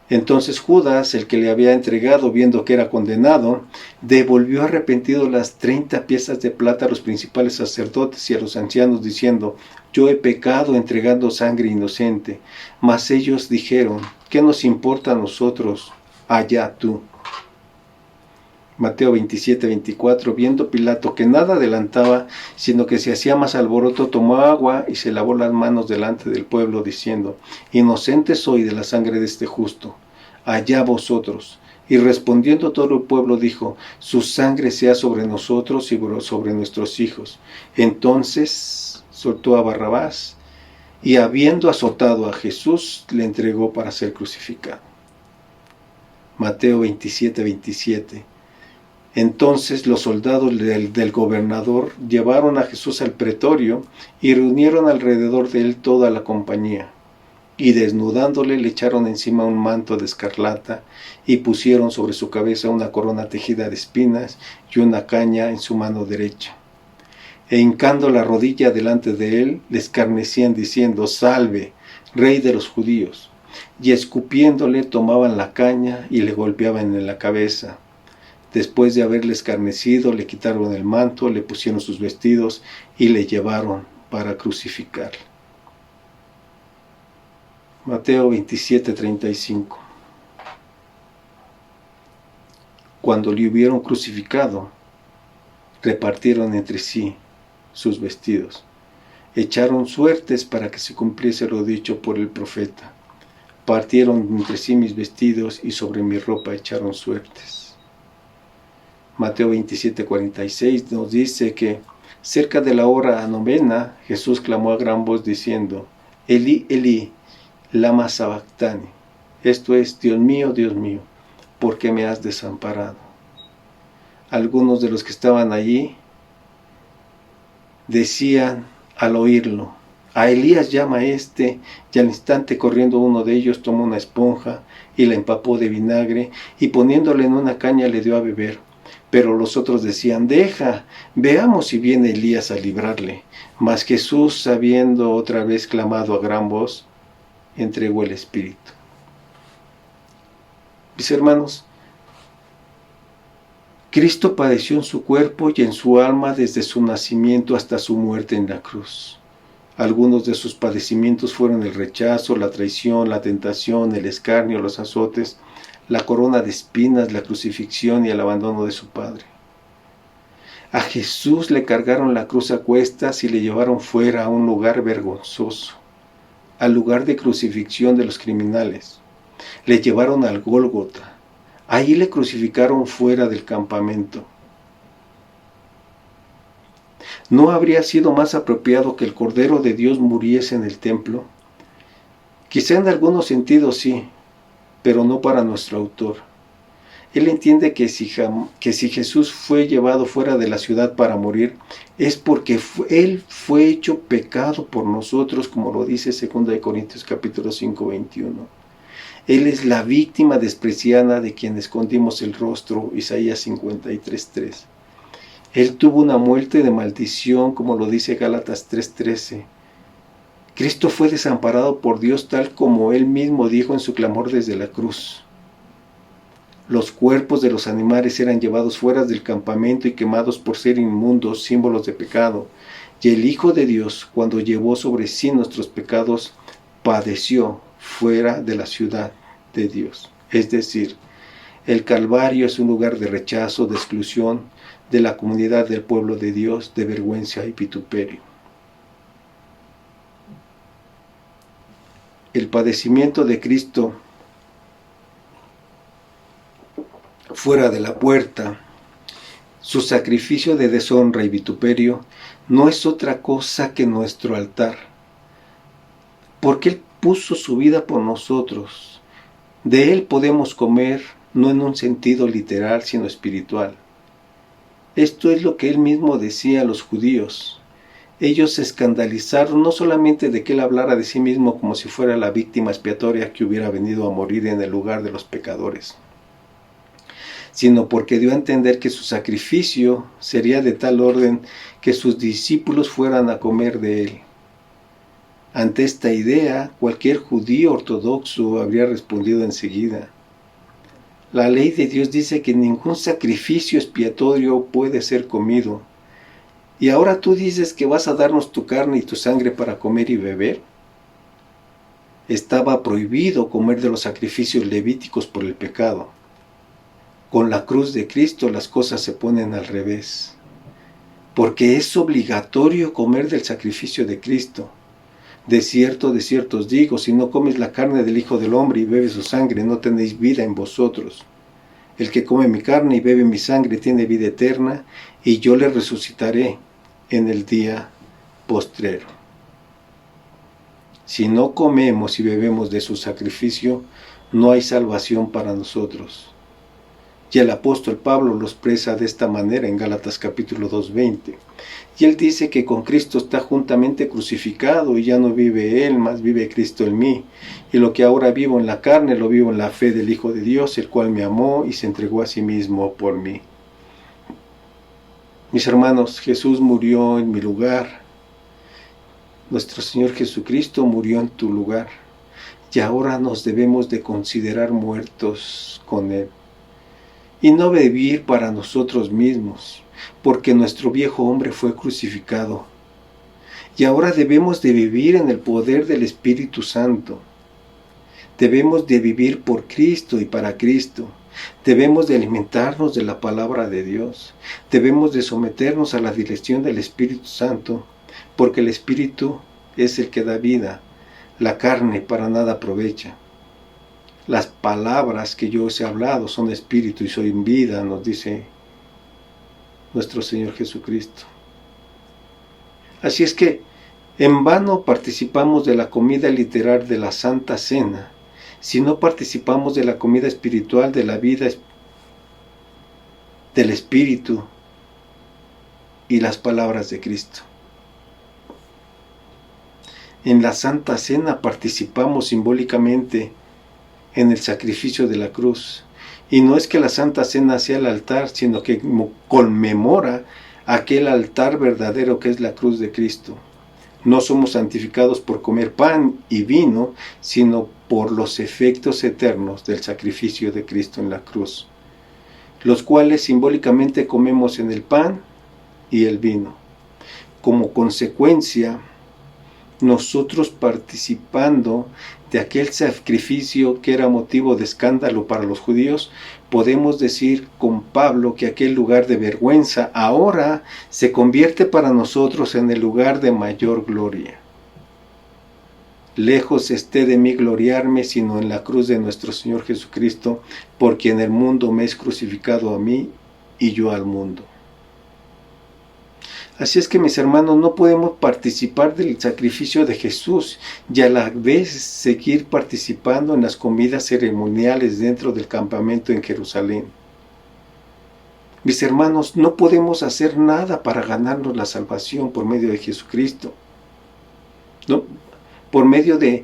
C: Entonces Judas, el que le había entregado, viendo que era condenado, devolvió arrepentido las 30 piezas de plata a los principales sacerdotes y a los ancianos, diciendo: yo he pecado entregando sangre inocente. Mas ellos dijeron: ¿qué nos importa a nosotros? Allá tú. Mateo 27, 24, viendo Pilato que nada adelantaba, sino que se hacía más alboroto, tomó agua y se lavó las manos delante del pueblo, diciendo: inocente soy de la sangre de este justo, allá vosotros. Y respondiendo todo el pueblo dijo: su sangre sea sobre nosotros y sobre nuestros hijos. Entonces soltó a Barrabás, y habiendo azotado a Jesús, le entregó para ser crucificado. Mateo 27, 27. Entonces los soldados del gobernador llevaron a Jesús al pretorio y reunieron alrededor de él toda la compañía, y desnudándole le echaron encima un manto de escarlata y pusieron sobre su cabeza una corona tejida de espinas y una caña en su mano derecha. E hincando la rodilla delante de él, le escarnecían diciendo: salve, rey de los judíos. Y escupiéndole tomaban la caña y le golpeaban en la cabeza. Después de haberle escarnecido, le quitaron el manto, le pusieron sus vestidos y le llevaron para crucificarle. Mateo 27, 35. cuando le hubieron crucificado, repartieron entre sí sus vestidos. Echaron suertes para que se cumpliese lo dicho por el profeta. Partieron entre sí mis vestidos y sobre mi ropa echaron suertes. Mateo 27:46 nos dice que cerca de la hora novena, Jesús clamó a gran voz diciendo: Elí, Elí, lama sabactani. Esto es: Dios mío, ¿por qué me has desamparado? Algunos de los que estaban allí decían al oírlo: a Elías llama este. Y al instante, corriendo uno de ellos, tomó una esponja y la empapó de vinagre y poniéndole en una caña le dio a beber. Pero los otros decían: deja, veamos si viene Elías a librarle. Mas Jesús, habiendo otra vez clamado a gran voz, entregó el espíritu. Mis hermanos, Cristo padeció en su cuerpo y en su alma desde su nacimiento hasta su muerte en la cruz. Algunos de sus padecimientos fueron el rechazo, la traición, la tentación, el escarnio, los azotes, la corona de espinas, la crucifixión y el abandono de su Padre. A Jesús le cargaron la cruz a cuestas y le llevaron fuera a un lugar vergonzoso, al lugar de crucifixión de los criminales. Le llevaron al Gólgota. Ahí le crucificaron fuera del campamento. ¿No habría sido más apropiado que el Cordero de Dios muriese en el templo? Quizá en algunos sentidos sí, pero no para nuestro autor. Él entiende que si Jesús fue llevado fuera de la ciudad para morir, es porque Él fue hecho pecado por nosotros, como lo dice 2 Corintios capítulo 5, 21. Él es la víctima despreciada de quien escondimos el rostro, Isaías 53, 3. Él tuvo una muerte de maldición, como lo dice Gálatas 3:13. Cristo fue desamparado por Dios tal como Él mismo dijo en su clamor desde la cruz. Los cuerpos de los animales eran llevados fuera del campamento y quemados por ser inmundos, símbolos de pecado. Y el Hijo de Dios, cuando llevó sobre sí nuestros pecados, padeció fuera de la ciudad de Dios. Es decir, el Calvario es un lugar de rechazo, de exclusión de la comunidad del pueblo de Dios, de vergüenza y vituperio. El padecimiento de Cristo fuera de la puerta, su sacrificio de deshonra y vituperio, no es otra cosa que nuestro altar, porque Él puso su vida por nosotros. De Él podemos comer, no en un sentido literal, sino espiritual. Esto es lo que Él mismo decía a los judíos. Ellos se escandalizaron no solamente de que Él hablara de sí mismo como si fuera la víctima expiatoria que hubiera venido a morir en el lugar de los pecadores, sino porque dio a entender que su sacrificio sería de tal orden que sus discípulos fueran a comer de Él. Ante esta idea, cualquier judío ortodoxo habría respondido enseguida: la ley de Dios dice que ningún sacrificio expiatorio puede ser comido. ¿Y ahora tú dices que vas a darnos tu carne y tu sangre para comer y beber? Estaba prohibido comer de los sacrificios levíticos por el pecado. Con la cruz de Cristo las cosas se ponen al revés, porque es obligatorio comer del sacrificio de Cristo. De cierto os digo, si no comes la carne del Hijo del Hombre y bebes su sangre, no tenéis vida en vosotros. El que come mi carne y bebe mi sangre tiene vida eterna, y yo le resucitaré en el día postrero. Si no comemos y bebemos de su sacrificio, no hay salvación para nosotros. Y el apóstol Pablo lo expresa de esta manera en Gálatas capítulo 2:20. Y él dice que con Cristo está juntamente crucificado y ya no vive él, mas vive Cristo en mí. Y lo que ahora vivo en la carne, lo vivo en la fe del Hijo de Dios, el cual me amó y se entregó a sí mismo por mí. Mis hermanos, Jesús murió en mi lugar. Nuestro Señor Jesucristo murió en tu lugar. Y ahora nos debemos de considerar muertos con Él. Y no vivir para nosotros mismos, porque nuestro viejo hombre fue crucificado. Y ahora debemos de vivir en el poder del Espíritu Santo. Debemos de vivir por Cristo y para Cristo. Debemos de alimentarnos de la palabra de Dios. Debemos de someternos a la dirección del Espíritu Santo, porque el Espíritu es el que da vida. La carne para nada aprovecha. Las palabras que yo os he hablado son espíritu y soy vida, nos dice nuestro Señor Jesucristo. Así es que en vano participamos de la comida literal de la Santa Cena, si no participamos de la comida espiritual de la vida del Espíritu y las palabras de Cristo. En la Santa Cena participamos simbólicamente en el sacrificio de la cruz. Y no es que la Santa Cena sea el altar, sino que conmemora aquel altar verdadero que es la cruz de Cristo. No somos santificados por comer pan y vino, sino por los efectos eternos del sacrificio de Cristo en la cruz, los cuales simbólicamente comemos en el pan y el vino. Como consecuencia, nosotros participando de aquel sacrificio que era motivo de escándalo para los judíos, podemos decir con Pablo que aquel lugar de vergüenza ahora se convierte para nosotros en el lugar de mayor gloria. Lejos esté de mí gloriarme, sino en la cruz de nuestro Señor Jesucristo, por quien el mundo me es crucificado a mí y yo al mundo. Así es que, mis hermanos, no podemos participar del sacrificio de Jesús y a la vez seguir participando en las comidas ceremoniales dentro del campamento en Jerusalén. Mis hermanos, no podemos hacer nada para ganarnos la salvación por medio de Jesucristo, no por medio de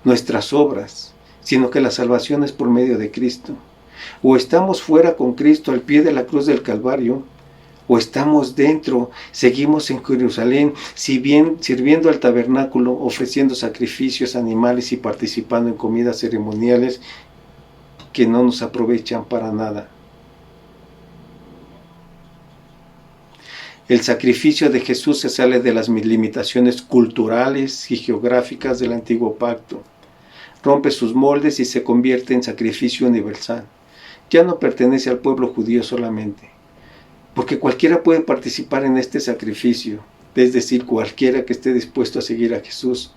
C: nuestras obras, sino que la salvación es por medio de Cristo. O estamos fuera con Cristo al pie de la cruz del Calvario, o estamos dentro, seguimos en Jerusalén, si bien sirviendo al tabernáculo, ofreciendo sacrificios animales y participando en comidas ceremoniales que no nos aprovechan para nada. El sacrificio de Jesús se sale de las limitaciones culturales y geográficas del antiguo pacto. Rompe sus moldes y se convierte en sacrificio universal. Ya no pertenece al pueblo judío solamente, porque cualquiera puede participar en este sacrificio, es decir, cualquiera que esté dispuesto a seguir a Jesús,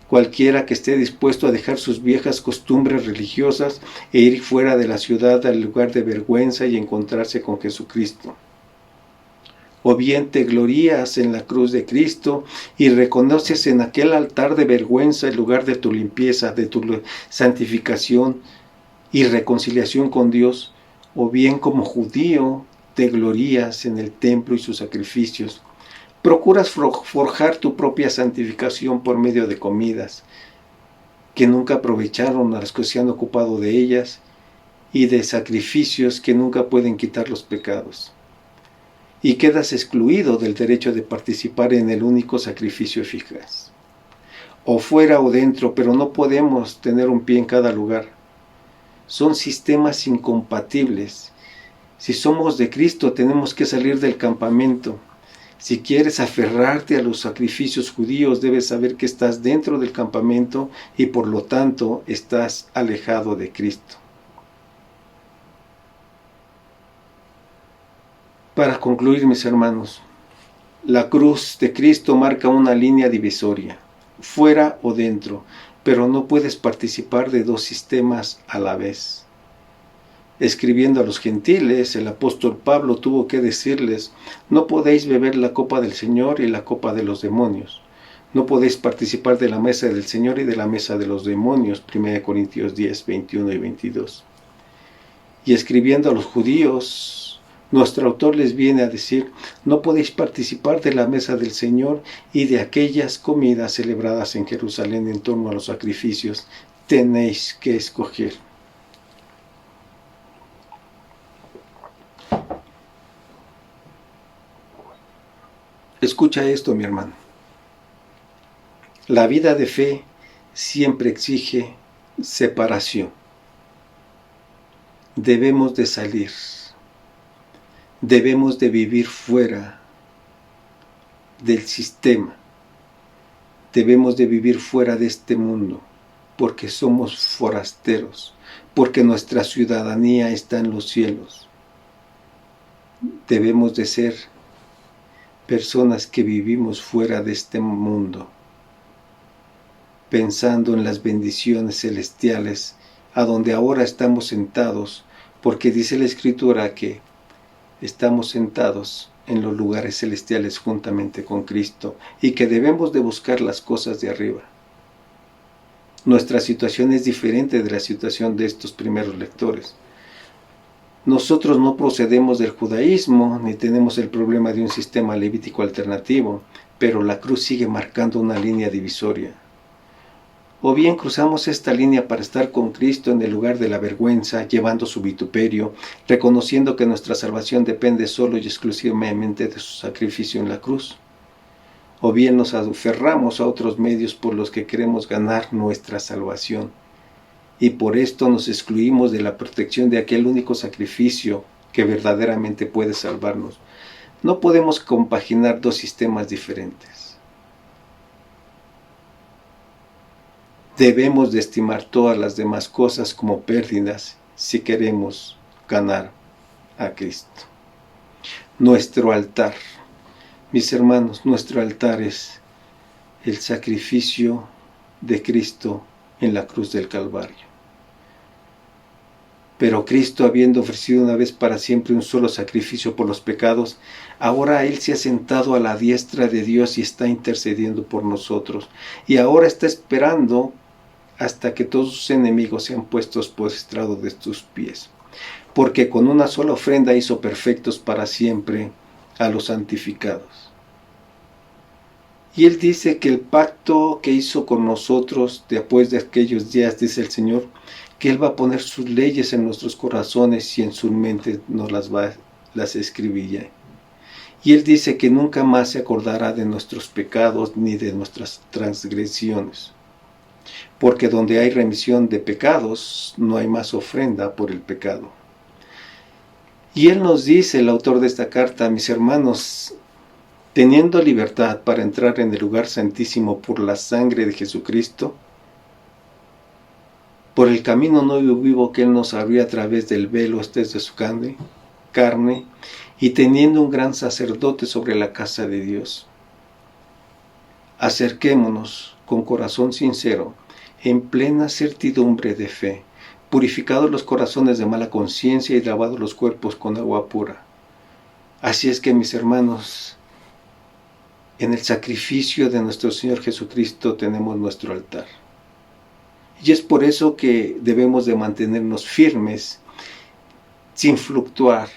C: cualquiera que esté dispuesto a dejar sus viejas costumbres religiosas e ir fuera de la ciudad al lugar de vergüenza y encontrarse con Jesucristo. O bien te glorías en la cruz de Cristo y reconoces en aquel altar de vergüenza el lugar de tu limpieza, de tu santificación y reconciliación con Dios, o bien como judío te glorías en el templo y sus sacrificios. Procuras forjar tu propia santificación por medio de comidas que nunca aprovecharon a los que se han ocupado de ellas y de sacrificios que nunca pueden quitar los pecados. Y quedas excluido del derecho de participar en el único sacrificio eficaz. O fuera o dentro, pero no podemos tener un pie en cada lugar. Son sistemas incompatibles. Si somos de Cristo, tenemos que salir del campamento. Si quieres aferrarte a los sacrificios judíos, debes saber que estás dentro del campamento y por lo tanto estás alejado de Cristo. Para concluir, mis hermanos, la cruz de Cristo marca una línea divisoria, fuera o dentro, pero no puedes participar de dos sistemas a la vez. Escribiendo a los gentiles, el apóstol Pablo tuvo que decirles: no podéis beber la copa del Señor y la copa de los demonios. No podéis participar de la mesa del Señor y de la mesa de los demonios. 1 Corintios 10, 21 y 22. Y escribiendo a los judíos, nuestro autor les viene a decir: no podéis participar de la mesa del Señor y de aquellas comidas celebradas en Jerusalén en torno a los sacrificios. Tenéis que escoger. Escucha esto, mi hermano. La vida de fe siempre exige separación. Debemos de salir. Debemos de vivir fuera del sistema. Debemos de vivir fuera de este mundo. porque somos forasteros, porque nuestra ciudadanía está en los cielos. Debemos de ser personas que vivimos fuera de este mundo, pensando en las bendiciones celestiales, a donde ahora estamos sentados, porque dice la Escritura que estamos sentados en los lugares celestiales juntamente con Cristo, y que debemos de buscar las cosas de arriba. Nuestra situación es diferente de la situación de estos primeros lectores. Nosotros no procedemos del judaísmo, ni tenemos el problema de un sistema levítico alternativo, pero la cruz sigue marcando una línea divisoria. O bien cruzamos esta línea para estar con Cristo en el lugar de la vergüenza, llevando su vituperio, reconociendo que nuestra salvación depende solo y exclusivamente de su sacrificio en la cruz. O bien nos aferramos a otros medios por los que queremos ganar nuestra salvación, y por esto nos excluimos de la protección de aquel único sacrificio que verdaderamente puede salvarnos. No podemos compaginar dos sistemas diferentes. Debemos de estimar todas las demás cosas como pérdidas si queremos ganar a Cristo. Nuestro altar, mis hermanos, nuestro altar es el sacrificio de Cristo en la cruz del Calvario. Pero Cristo, habiendo ofrecido una vez para siempre un solo sacrificio por los pecados, ahora Él se ha sentado a la diestra de Dios y está intercediendo por nosotros. Y ahora está esperando hasta que todos sus enemigos sean puestos por estrado de tus pies. Porque con una sola ofrenda hizo perfectos para siempre a los santificados. Y Él dice que el pacto que hizo con nosotros después de aquellos días, dice el Señor, que Él va a poner sus leyes en nuestros corazones y en su mente nos las escribirá. Y Él dice que nunca más se acordará de nuestros pecados ni de nuestras transgresiones. Porque donde hay remisión de pecados, no hay más ofrenda por el pecado. Y Él nos dice, el autor de esta carta, mis hermanos, teniendo libertad para entrar en el lugar santísimo por la sangre de Jesucristo, por el camino nuevo y vivo que Él nos abrió a través del velo de su carne, y teniendo un gran sacerdote sobre la casa de Dios. Acerquémonos con corazón sincero, en plena certidumbre de fe, purificados los corazones de mala conciencia y lavados los cuerpos con agua pura. Así es que, mis hermanos, en el sacrificio de nuestro Señor Jesucristo tenemos nuestro altar. Y es por eso que debemos de mantenernos firmes, sin fluctuar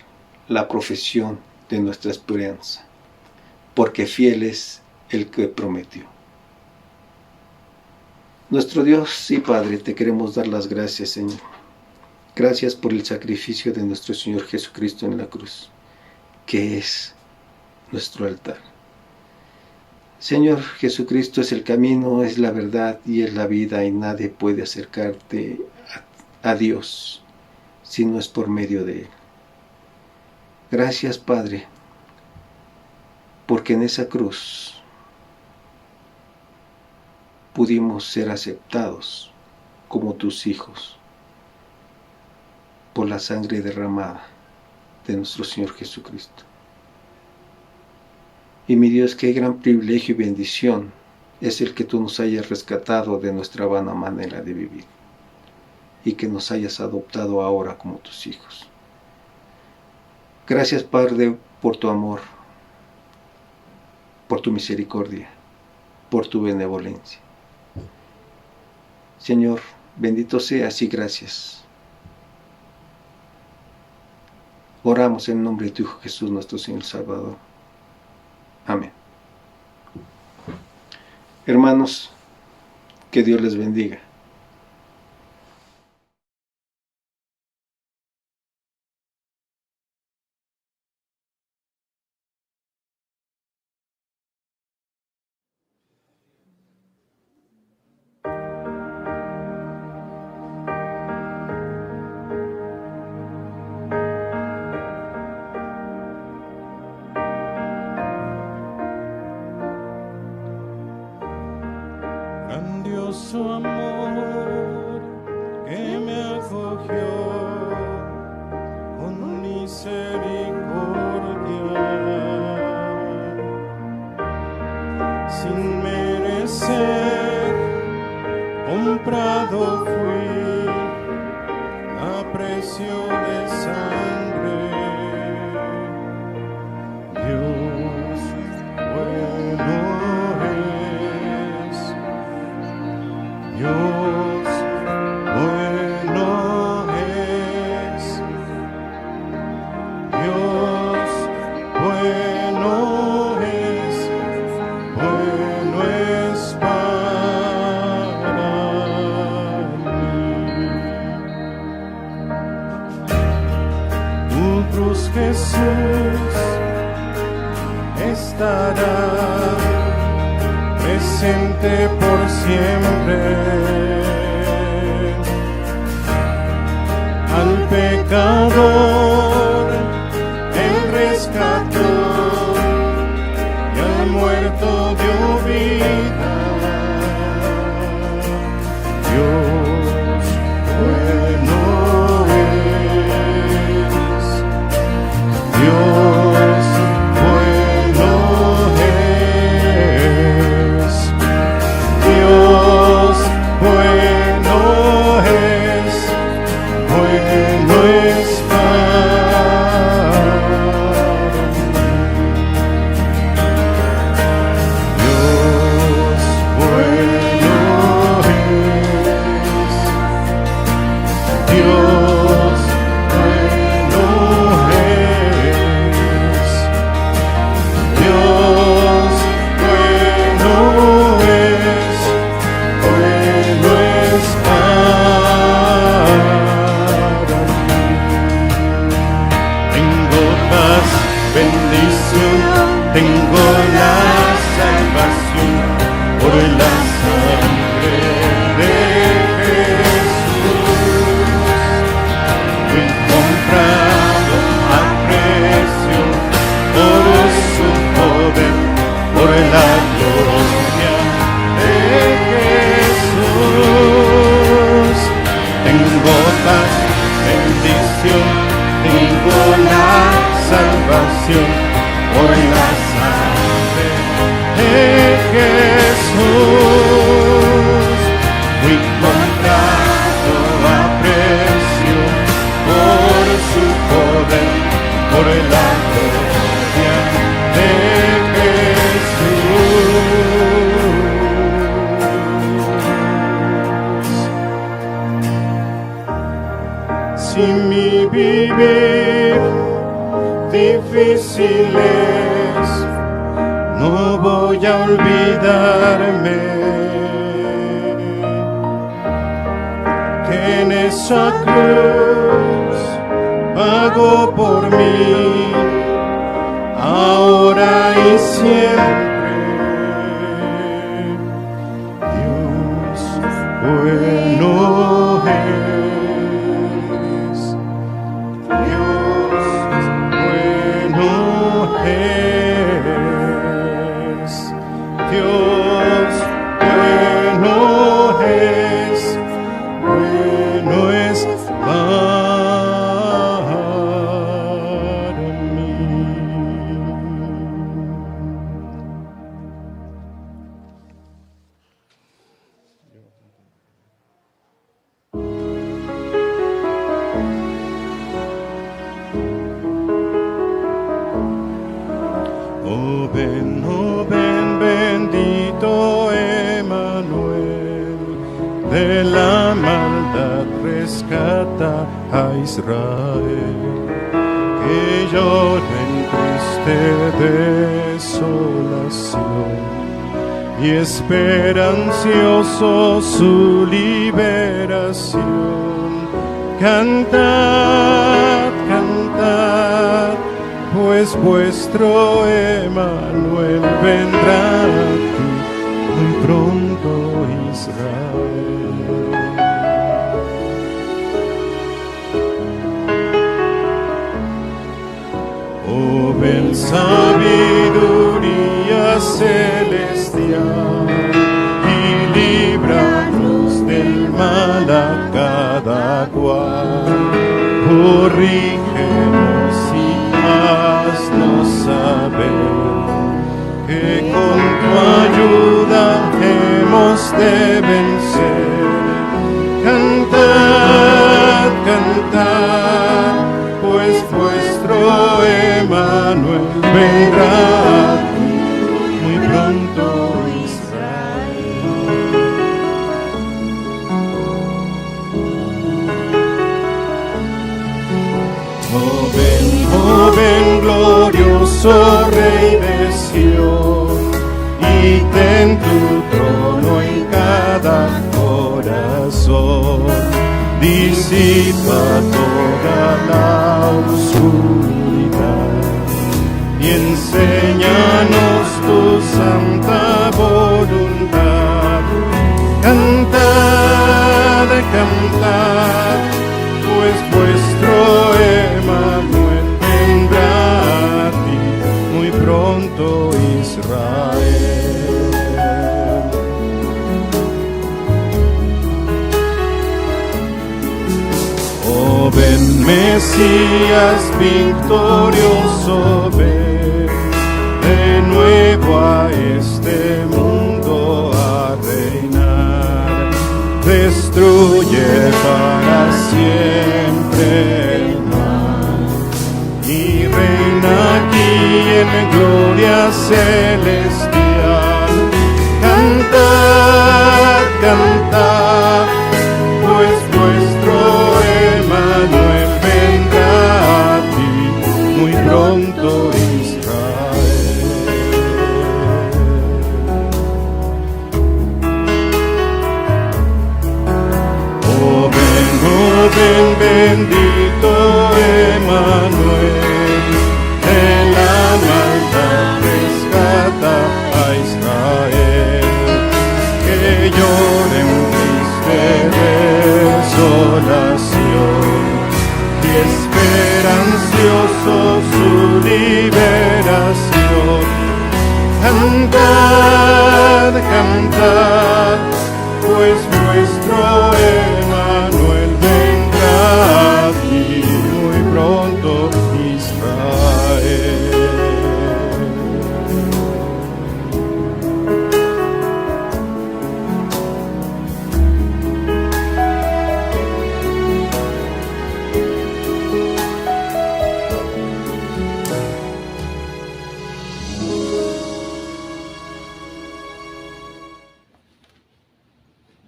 C: la profesión de nuestra esperanza, porque fiel es el que prometió. Nuestro Dios y Padre, te queremos dar las gracias, Señor. Gracias por el sacrificio de nuestro Señor Jesucristo en la cruz, que es nuestro altar. Señor, Jesucristo es el camino, es la verdad y es la vida, y nadie puede acercarte a Dios si no es por medio de Él. Gracias, Padre, porque en esa cruz pudimos ser aceptados como tus hijos por la sangre derramada de nuestro Señor Jesucristo. Y mi Dios, qué gran privilegio y bendición es el que tú nos hayas rescatado de nuestra vana manera de vivir y que nos hayas adoptado ahora como tus hijos. Gracias, Padre, por tu amor, por tu misericordia, por tu benevolencia. Señor, bendito seas y gracias. Oramos en nombre de tu Hijo Jesús, nuestro Señor Salvador. Amén. Hermanos, que Dios les bendiga.
B: Grandioso amor misericordia. Sin merecer, comprado fui a precio de sangre. Dios bueno es, Dios bueno es, Dios bueno es para mí. Tu cruz, Jesús, estará presente por siempre. Al pecador Él rescató y al muerto dio vida. Dios bueno es, Dios bueno es, Dios bueno es para mí. Dios bueno es, Dios bueno es, Dios bueno es para mí. Tengo paz, bendición, tengo la salvación por la sangre de Jesús. Fui comprado a precio por su poder, por la gloria de Jesús. Tengo paz, bendición, tengo la salvación por la sangre de Jesús. Fui comprado a precio por su poder, por la gloria de Jesús. Si mi vivir difícil es, no voy a olvidarme que en esa cruz pagó por mí, ahora y siempre. Dios bueno es, Dios bueno es, Dios bueno es para mí. Oh ven, bendito Emmanuel, de la maldad rescata a Israel, que llora en triste desolación y espera ansioso su liberación. Cantad, cantad, pues vuestro Emmanuel vendrá aquí muy pronto, Israel. Oh, ven sabiduría celestial y líbranos del mal a cada cual. Corrígenos vendrá a ti muy pronto, Israel. Oh ven glorioso Rey de Sion, y ten tu trono en cada corazón. Disipa toda la oscuridad y enséñanos tu santa voluntad. Cantad, cantad, pues vuestro Emmanuel vendrá a ti muy pronto, Israel. Oh, ven Mesías victorioso, ven de nuevo a este mundo a reinar. Destruye para siempre el mal y reina aquí en gloria celestial. Cantad, cantad, pues vuestro Emmanuel vendrá a ti muy pronto, Israel. Oh ven bendito Emmanuel, de la maldad rescata a Israel, que lloren triste desolación y espera ansioso su liberación. Cantad, cantad, pues vuestro Emmanuel vendrá a ti muy pronto, Israel.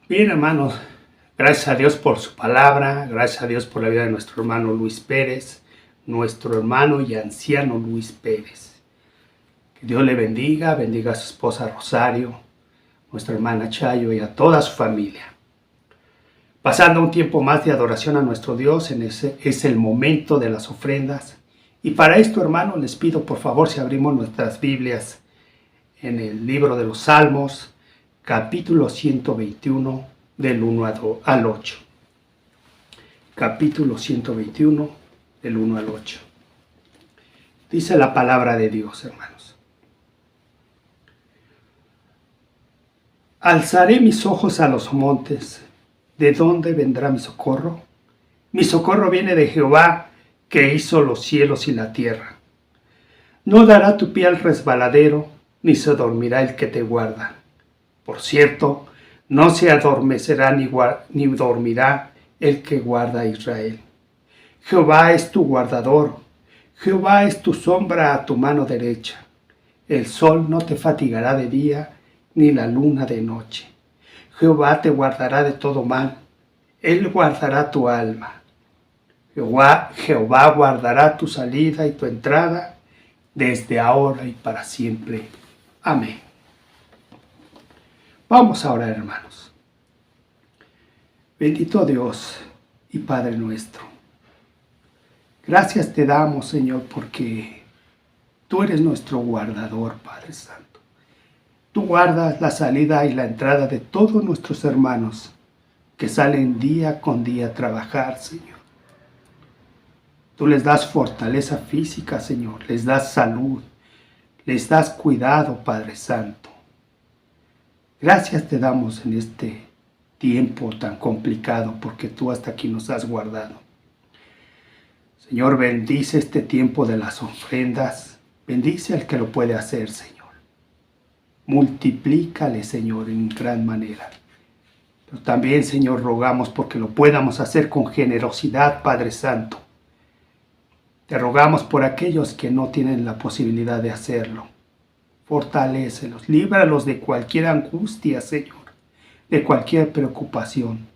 A: Bien, hermanos, gracias a Dios por su palabra, gracias a Dios por la vida de nuestro hermano Luis Pérez, nuestro hermano y anciano Luis Pérez. Que Dios le bendiga, bendiga a su esposa Rosario, nuestra hermana Chayo y a toda su familia. Pasando un tiempo más de adoración a nuestro Dios, es el momento de las ofrendas. Y para esto, hermanos, les pido por favor si abrimos nuestras Biblias en el libro de los Salmos, capítulo 121, del 1 al 8. Capítulo 121, del 1 al 8. Dice la palabra de Dios, hermanos. Alzaré mis ojos a los montes. ¿De dónde vendrá mi socorro? Mi socorro viene de Jehová, que hizo los cielos y la tierra. No dará tu pie al resbaladero, ni se dormirá el que te guarda. Por cierto, no se adormecerá ni dormirá el que guarda a Israel. Jehová es tu guardador, Jehová es tu sombra a tu mano derecha. El sol no te fatigará de día, ni la luna de noche. Jehová te guardará de todo mal, Él guardará tu alma. Jehová guardará tu salida y tu entrada, desde ahora y para siempre. Amén. Vamos a orar, hermanos. Bendito Dios y Padre nuestro. Gracias te damos, Señor, porque tú eres nuestro guardador, Padre Santo. Tú guardas la salida y la entrada de todos nuestros hermanos que salen día con día a trabajar, Señor. Tú les das fortaleza física, Señor. Les das salud. Les das cuidado, Padre Santo. Gracias te damos en este tiempo tan complicado porque tú hasta aquí nos has guardado. Señor, bendice este tiempo de las ofrendas. Bendice al que lo puede hacer, Señor. Multiplícale, Señor, en gran manera. Pero también, Señor, rogamos porque lo podamos hacer con generosidad, Padre Santo. Te rogamos por aquellos que no tienen la posibilidad de hacerlo. Fortalécelos, líbralos de cualquier angustia, Señor, de cualquier preocupación,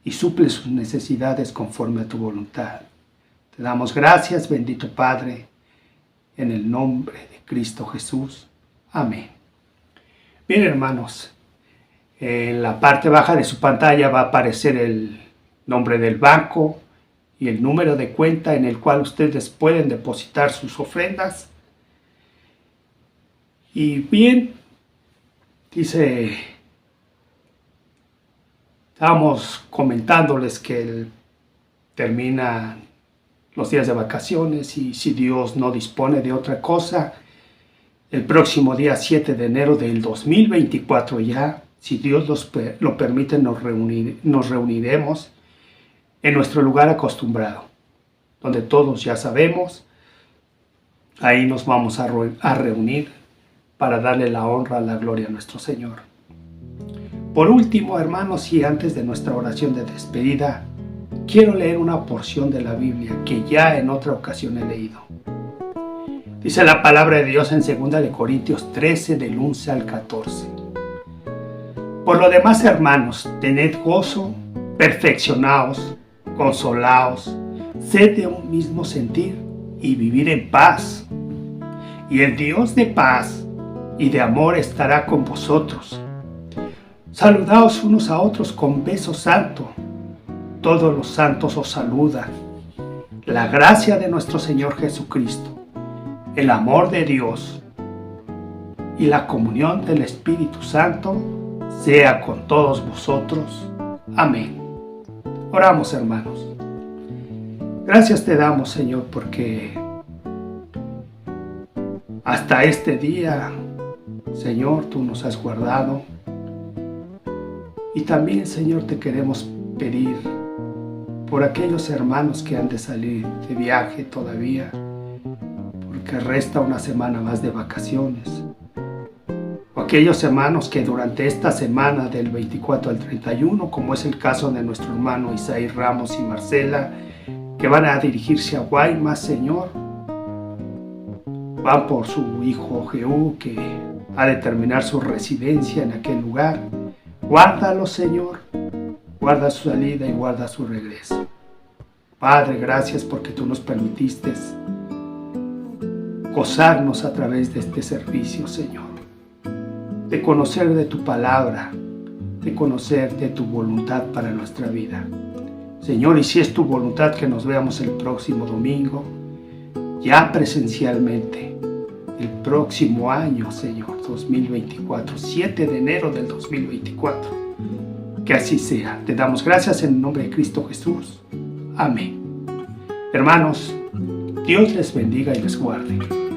A: y suple sus necesidades conforme a tu voluntad. Te damos gracias, bendito Padre, en el nombre de Cristo Jesús. Amén. Bien, hermanos, en la parte baja de su pantalla va a aparecer el nombre del banco y el número de cuenta en el cual ustedes pueden depositar sus ofrendas. Y bien, estábamos comentándoles que terminan los días de vacaciones y si Dios no dispone de otra cosa, el próximo día 7 de enero del 2024 ya, si Dios lo permite, nos reuniremos en nuestro lugar acostumbrado, donde todos ya sabemos, ahí nos vamos a reunir para darle la honra, la gloria a nuestro Señor. Por último, hermanos, y antes de nuestra oración de despedida, quiero leer una porción de la Biblia que ya en otra ocasión he leído. Dice la palabra de Dios en 2 Corintios 13, del 11 al 14. Por lo demás, hermanos, tened gozo, perfeccionaos, consolaos, sed de un mismo sentir y vivir en paz. Y el Dios de paz y de amor estará con vosotros. Saludaos unos a otros con beso santo. Todos los santos os saludan. La gracia de nuestro Señor Jesucristo, el amor de Dios y la comunión del Espíritu Santo sea con todos vosotros. Amén. Oramos, hermanos. Gracias te damos, Señor, porque hasta este día, Señor, tú nos has guardado. Y también, Señor, te queremos pedir por aquellos hermanos que han de salir de viaje todavía, porque resta una semana más de vacaciones, o aquellos hermanos que durante esta semana del 24 al 31, como es el caso de nuestro hermano Isaí Ramos y Marcela, que van a dirigirse a Guaymas, Señor, van por su hijo Jehú, que ha de terminar su residencia en aquel lugar. Guárdalo, Señor, guarda su salida y guarda su regreso. Padre, gracias porque tú nos permitiste gozarnos a través de este servicio, Señor, de conocer de tu palabra, de conocer de tu voluntad para nuestra vida. Señor, y si es tu voluntad que nos veamos el próximo domingo, ya presencialmente, el próximo año, Señor, 2024, 7 de enero del 2024. Que así sea. Te damos gracias en el nombre de Cristo Jesús. Amén. Hermanos, Dios les bendiga y les guarde.